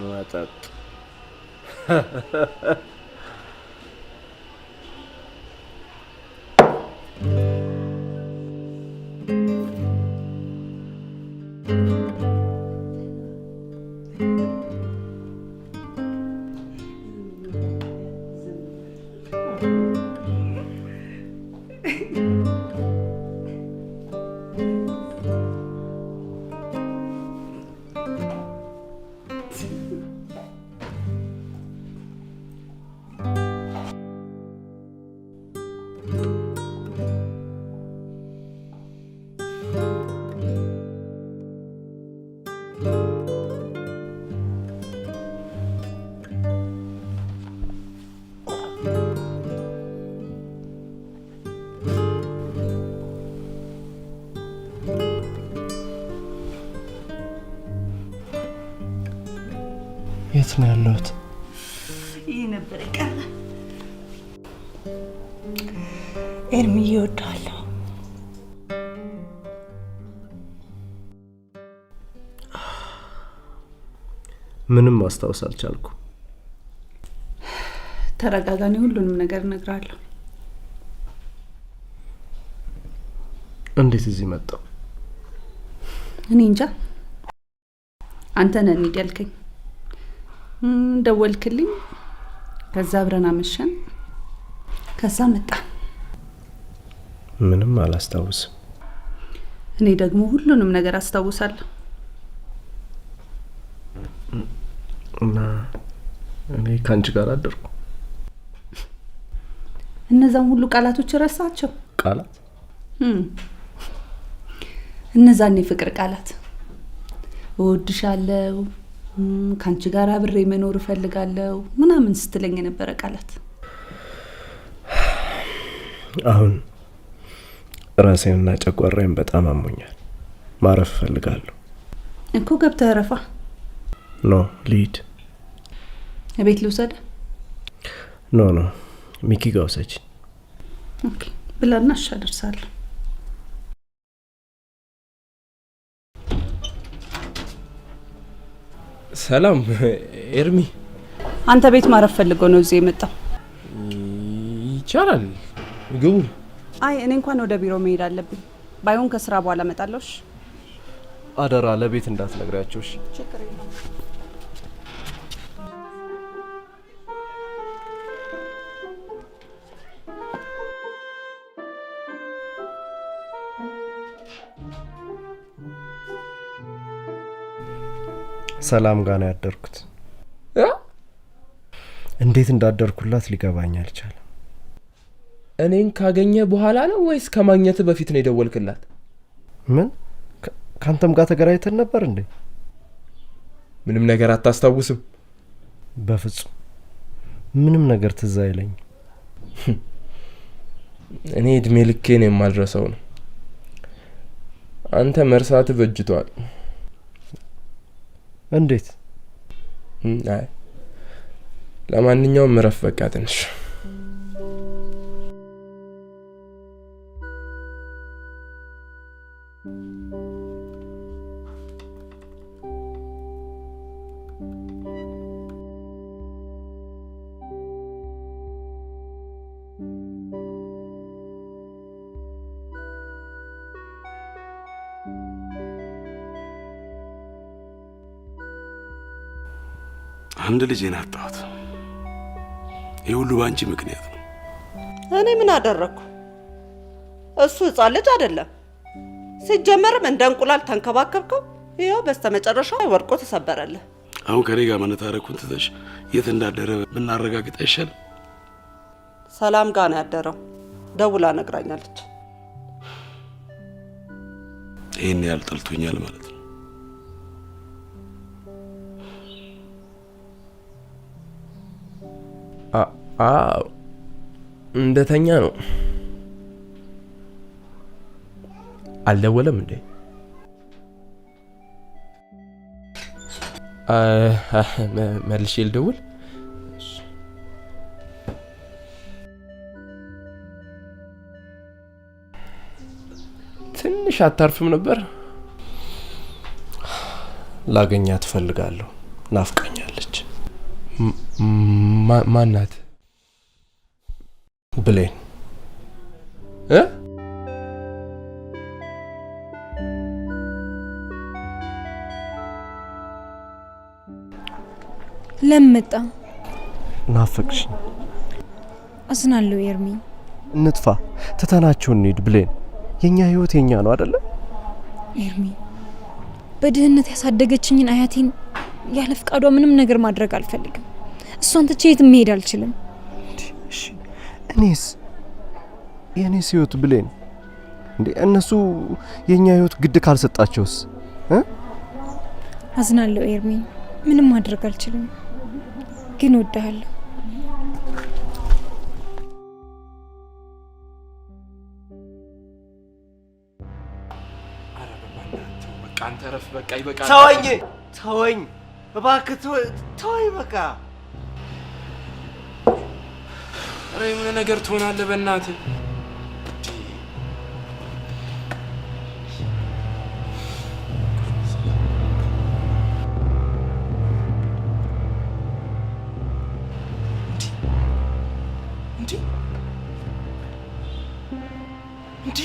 መጠጥ የት ነው ያለሁት? ይህ ነበር ቀረ። ኤርሚዬ እወድሃለሁ። ምንም ማስታወስ አልቻልኩም። ተረጋጋኒ፣ ሁሉንም ነገር እነግራለሁ። እንዴት እዚህ መጣው? እኔ እንጃ። አንተ ነህ እንሂድ ያልከኝ። ደወልክልኝ፣ ከዛ አብረን አመሸን፣ ከዛ መጣ። ምንም አላስታውስም። እኔ ደግሞ ሁሉንም ነገር አስታውሳለሁ። እና እኔ ካንቺ ጋር አደርኩ። እነዛም ሁሉ ቃላቶች ረሳቸው? ቃላት? እነዛን የፍቅር ቃላት፣ እወድሻለሁ፣ ካንቺ ጋር አብሬ መኖር እፈልጋለሁ ምናምን ስትለኝ የነበረ ቃላት። አሁን ራሴንና ጨጓራዬን በጣም አሞኛል። ማረፍ እፈልጋለሁ። እኮ ገብተህ ረፋ። ኖ ልሂድ። ቤት ልውሰድ? ኖ ሚኪ ጋር ውሰጂ። ኦኬ ብላና እሺ አደርሳለሁ። ሰላም ኤርሚ። አንተ ቤት ማረፍ ፈልገው ነው እዚህ የመጣው? ይቻላል፣ ግቡ። አይ እኔ እንኳን ወደ ቢሮ መሄድ አለብኝ። ባይሆን ከስራ በኋላ እመጣለሁ። እሺ? አደራ ለቤት እንዳትነግሪያቸው። እሺ? ችግር የለውም። ሰላም ጋር ነው ያደርኩት። እንዴት እንዳደርኩላት ሊገባኝ አልቻለም። እኔን ካገኘ በኋላ ነው ወይስ ከማግኘት በፊት ነው የደወልክላት? ምን ካንተም ጋር ተገናኝተን ነበር እንዴ? ምንም ነገር አታስታውስም? በፍጹም ምንም ነገር ትዝ አይለኝ። እኔ እድሜ ልኬን የማልረሳው ነው። አንተ መርሳት በጅቷል። እንዴት? አይ ለማንኛውም ምረፍ በቃ ትንሽ። አንድ ልጄን አጣሁት። ይህ ሁሉ ባንቺ ምክንያት ነው። እኔ ምን አደረኩ? እሱ ህፃን ልጅ አይደለም። ሲጀመርም እንደ እንቁላል ተንከባከብከው፣ ይኸው በስተመጨረሻ ወርቆ ተሰበረልህ። አሁን ከኔ ጋር መነታረኩን ትተሽ የት እንዳደረ ብናረጋግጥ አይሻልም? ሰላም ጋር ነው ያደረው። ደውላ ነግራኛለች። ይህን ያህል ጠልቶኛል ማለት ነው? እንደተኛ ነው። አልደወለም እንዴ? መልሼ ልደውል? ትንሽ አታርፍም ነበር? ላገኛት እፈልጋለሁ። ናፍቃኛለች። ማናት? ብሌን። ለምጣ ናፈቅሽኝ። አዝናለሁ ኤርሚ። እንጥፋ፣ ትተናቸው እንሂድ ብሌን። የኛ ህይወት የኛ ነው አይደለ? ኤርሚ፣ በድህነት ያሳደገችኝን አያቴን ያለ ፍቃዷ ምንም ነገር ማድረግ አልፈልግም። እሷን ትቼ የትም መሄድ አልችልም። እሺ እኔስ? የኔስ ህይወት ብሌን? እንዴ እነሱ የኛ ህይወት ግድ ካልሰጣቸውስ? አዝናለሁ ኤርሚ፣ ምንም ማድረግ አልችልም፣ ግን እወድሃለሁ። በቃ አንተ ረፍ። በቃ ይበቃ። ተወኝ እባክህ፣ ተወኝ በቃ። ኧረ የሆነ ነገር ትሆናለህ በእናትህ። እንዲህ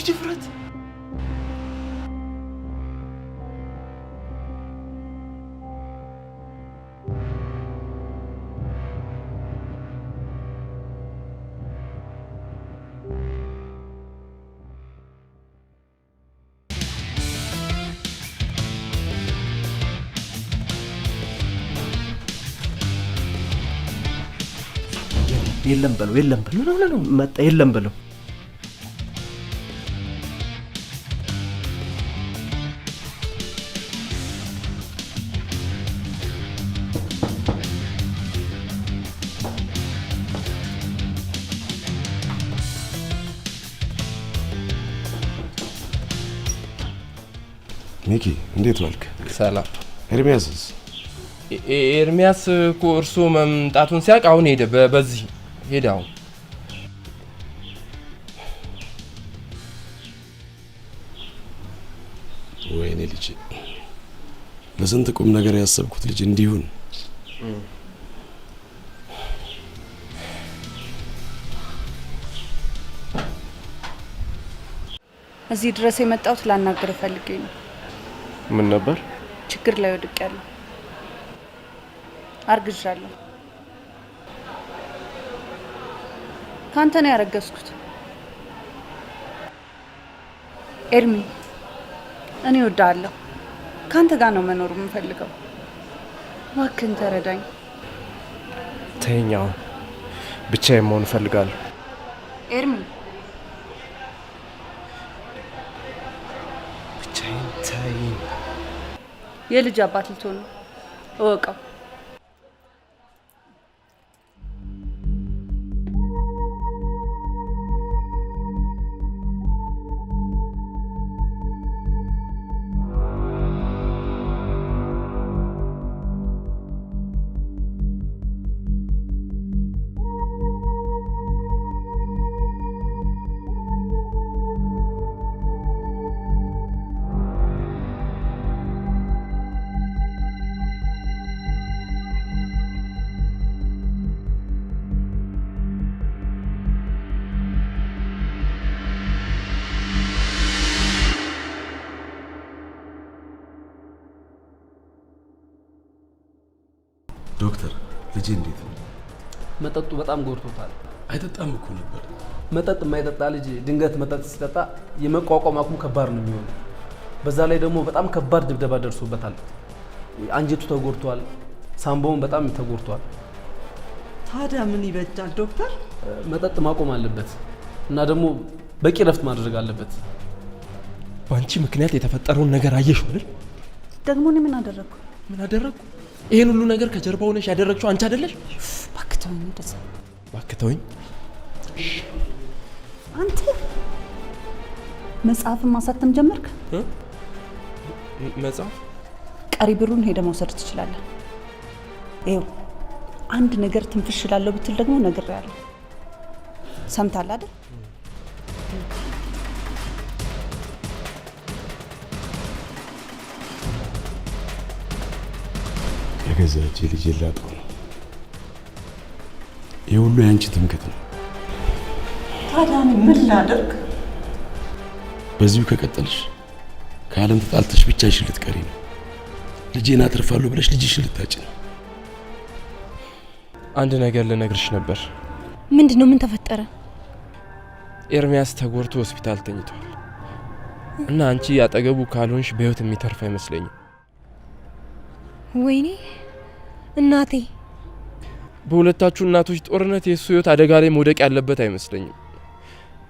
ድፍረት! የለም በለው የለም በለው መጣ የለም በለው ሚኪ እንዴት ዋልክ? ሰላም። ኤርሚያስስ? ኤርሚያስ እኮ እርሱ መምጣቱን ሲያውቅ አሁን ሄደ። በዚህ ሄደ አሁን። ወይኔ ልጅ፣ ለስንት ቁም ነገር ያሰብኩት ልጅ እንዲሁን። እዚህ ድረስ የመጣሁት ላናገር ፈልጌ ነው። ምን ነበር? ችግር ላይ ወድቄያለሁ። አርግዣለሁ። ካንተ ነው ያረገዝኩት። ኤርሚ፣ እኔ እወድሃለሁ። ካንተ ጋር ነው መኖር የምፈልገው። እባክህን ተረዳኝ። ተይኝ፣ አሁን ብቻዬን መሆን እፈልጋለሁ። ኤርሚ፣ ብቻዬን ተይኝ። የልጅ አባት ልትሆን ነው፣ እወቀው። ዶክተር ልጄ እንዴት ነው? መጠጡ በጣም ጎድቶታል። አይጠጣም እኮ ነበር። መጠጥ የማይጠጣ ልጅ ድንገት መጠጥ ሲጠጣ የመቋቋም አቅሙ ከባድ ነው የሚሆነው። በዛ ላይ ደግሞ በጣም ከባድ ድብደባ ደርሶበታል። አንጀቱ ተጎድቷል፣ ሳምባውን በጣም ተጎድቷል። ታዲያ ምን ይበጃል ዶክተር? መጠጥ ማቆም አለበት እና ደግሞ በቂ ረፍት ማድረግ አለበት። በአንቺ ምክንያት የተፈጠረውን ነገር አየሽው አይደል? ደግሞ እኔ ምን አደረግኩ? ምን አደረግኩ? ይሄን ሁሉ ነገር ከጀርባ ሆነሽ ያደረግሽው አንቺ አይደለሽ? እባክህ ተወኝ። እንደዛ እባክህ ተወኝ። አንተ መጽሐፍን ማሳተም ጀመርክ? መጽሐፍ? ቀሪ ብሩን ሄደ መውሰድ ትችላለህ። ይኸው አንድ ነገር ትንፍሽ እላለሁ ብትል ደግሞ ነግሬሃለሁ። ሰምተሃል አይደል? የገዛ እጄ ልጅ ላጣው ነው። ይህ ሁሉ የአንቺ ትምክህት ነው። ታዲያ እኔ ምን ላደርግ? በዚሁ ከቀጠልሽ ከዓለም ተጣልተሽ ብቻሽን ልትቀሪ ነው። ልጄን አትርፋለሁ ብለሽ ልጅሽን ልታጭ ነው። አንድ ነገር ልነግርሽ ነበር። ምንድነው? ምን ተፈጠረ? ኤርሚያስ ተጎድቶ ሆስፒታል ተኝቷል እና አንቺ አጠገቡ ካልሆንሽ በህይወት የሚተርፍ አይመስለኝም። ወይኔ እናቴ! በሁለታችሁ እናቶች ጦርነት የሱ ህይወት አደጋ ላይ መውደቅ ያለበት አይመስለኝም።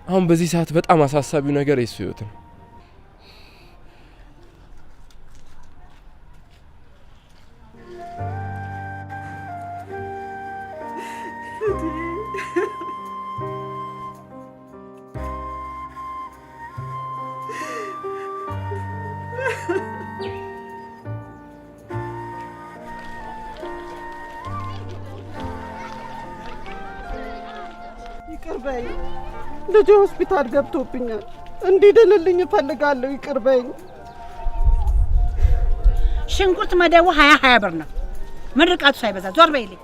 አሁን በዚህ ሰዓት በጣም አሳሳቢው ነገር የሱ ህይወት ነው። ይቅር በይ፣ ልጄ ሆስፒታል ገብቶብኛል። እንዲድንልኝ እፈልጋለሁ። ይቅር በይ። ሽንኩርት መደቡ 20 ብር ነው። ምርቃቱ ሳይበዛ ዞር በይልኝ።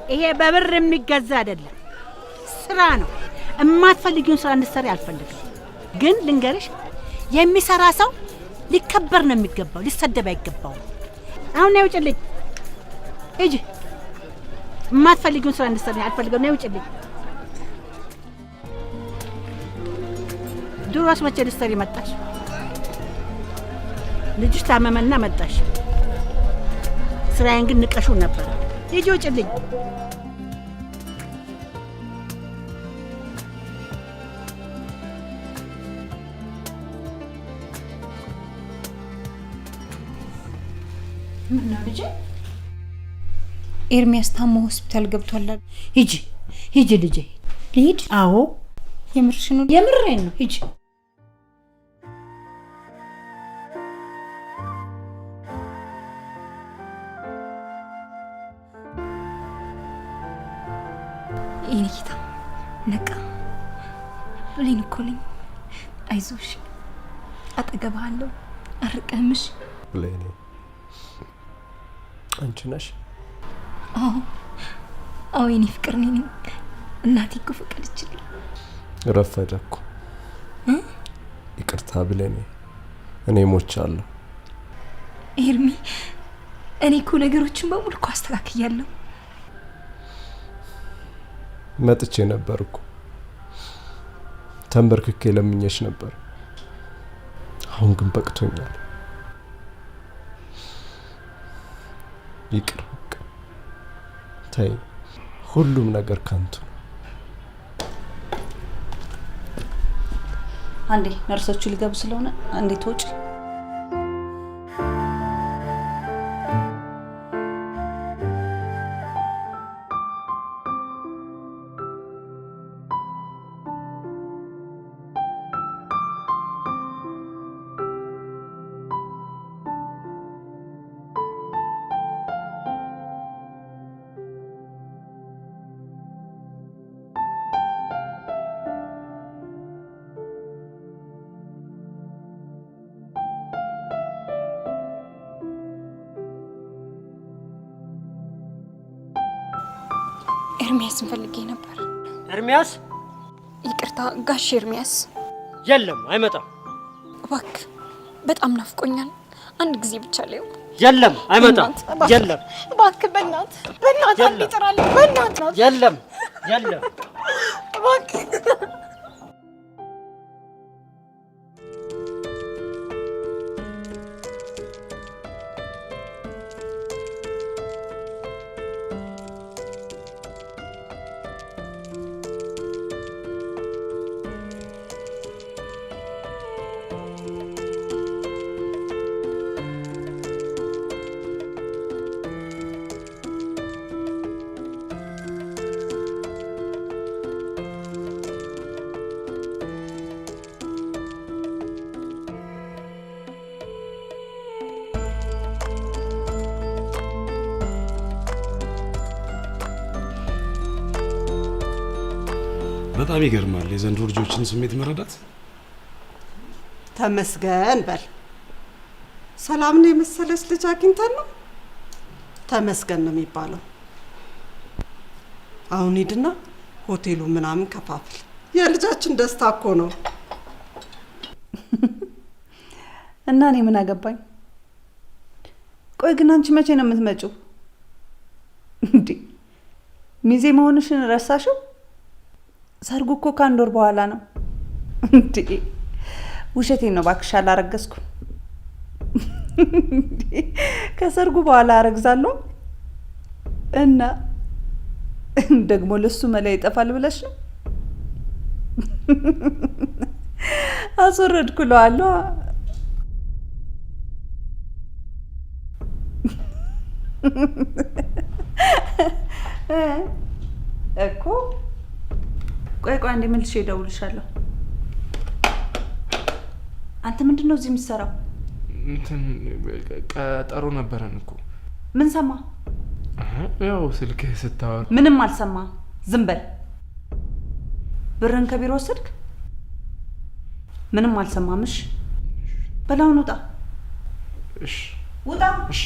ይሄ በብር የሚገዛ አይደለም፣ ስራ ነው። የማትፈልጊውን ስራ እንድትሰሪ አልፈልግም። ግን ልንገርሽ፣ የሚሰራ ሰው ሊከበር ነው የሚገባው፣ ሊሰደብ አይገባውም። አሁን ነው ውጭልኝ፣ ሂጂ። የማትፈልጊውን ስራ እንድትሰሪ አልፈልግም። ነው ውጭልኝ። ድሮስ መቼ ልትሰሪ መጣሽ? ልጅሽ ታመመና መጣሽ። ስራዬን ግን ንቀሽው ነበር። ሂጂ ውጭልኝ። ምን ነው ልጄ? ኤርሚያስ ታሞ ሆስፒታል ገብቷል። ሂጂ ሂጂ ልጄ። ልሂድ? አዎ የምርሽ ነው? የምሬን ነው። ሂጂ። የኔ ጌታ ነቃ ብሌን እኮ ነኝ። አይዞሽ፣ አጠገብሃለሁ፣ አርቀምሽ። ብሌኔ አንቺ ነሽ? አዎ የኔ ፍቅር ነኝ። እናቴ እኮ ፈቀደችልኝ። ረፈደ እኮ። ይቅርታ ብሌኔ፣ እኔ ሞቻለሁ። ኤርሚ፣ እኔ እኮ ነገሮችን በሙሉ እኮ አስተካክያለሁ። መጥቼ ነበር እኮ ተንበርክኬ ለምኜሽ ነበር። አሁን ግን በቅቶኛል። ይቅር በቃ ተይ፣ ሁሉም ነገር ከንቱ ነው። አንዴ ነርሶቹ ሊገቡ ስለሆነ አንዴ ትወጪ። ኤርሚያስን ፈልጌ ነበር። ኤርሚያስ? ይቅርታ ጋሽ ኤርሚያስ። የለም አይመጣም። እባክህ በጣም ናፍቆኛል። አንድ ጊዜ ብቻ ላይ የለም አይመጣም። የለም እባክህ፣ በእናትህ አንድ ይጥራል። በእናትህ የለም የለም እባክህ። በጣም ይገርማል የዘንድሮ ልጆችን ስሜት መረዳት። ተመስገን በል። ሰላምን የመሰለች ልጅ አግኝተን ነው ተመስገን ነው የሚባለው። አሁን ሂድና ሆቴሉ ምናምን ከፋፍል። የልጃችን ደስታ እኮ ነው። እና እኔ ምን አገባኝ? ቆይ ግን አንቺ መቼ ነው የምትመጪው? እንዴ ሚዜ መሆንሽን ረሳሽው? ሰርጉ እኮ ከአንድ ወር በኋላ ነው። እንዴ ውሸቴን ነው እባክሽ፣ አላረገዝኩም። ከሰርጉ በኋላ አረግዛለሁ እና ደግሞ ለሱ መላ ይጠፋል ብለሽ ነው? አስወረድኩለዋለሁ እኮ። ቆይ አንዴ መልሼ እደውልልሻለሁ። አንተ ምንድነው እዚህ የምትሰራው? እንትን ቀጠሮ ነበረን እኮ። ምን ሰማ? ያው ስልክህ ስታወራ። ምንም አልሰማ። ዝም በል። ብርን ከቢሮ ወሰድክ? ምንም አልሰማምሽ። በላውን ውጣ። እሺ ውጣ። እሺ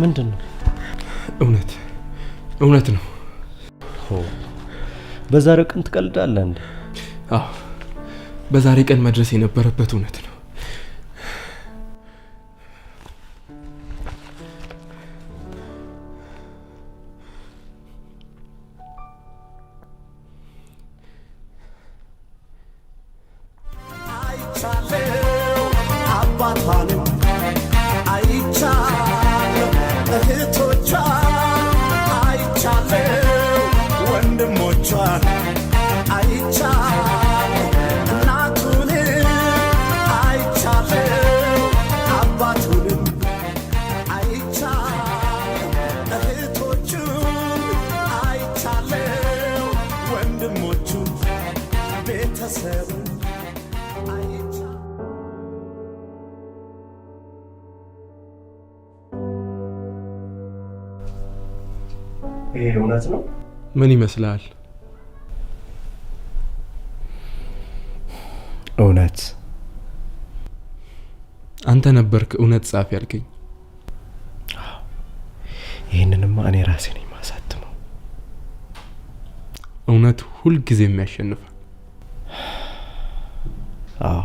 ምንድን ነው? እውነት ነው። በዛሬው ቀን ትቀልዳለህ እንዴ? አዎ፣ በዛሬ ቀን መድረስ የነበረበት እውነት ነው። ይሄ እውነት ነው? ምን ይመስላል? እውነት። አንተ ነበርክ እውነት ጻፍ ያልከኝ። ይህንንማ እኔ ራሴ ነኝ ማሳትመው። እውነት ሁልጊዜ የሚያሸንፋል። አዎ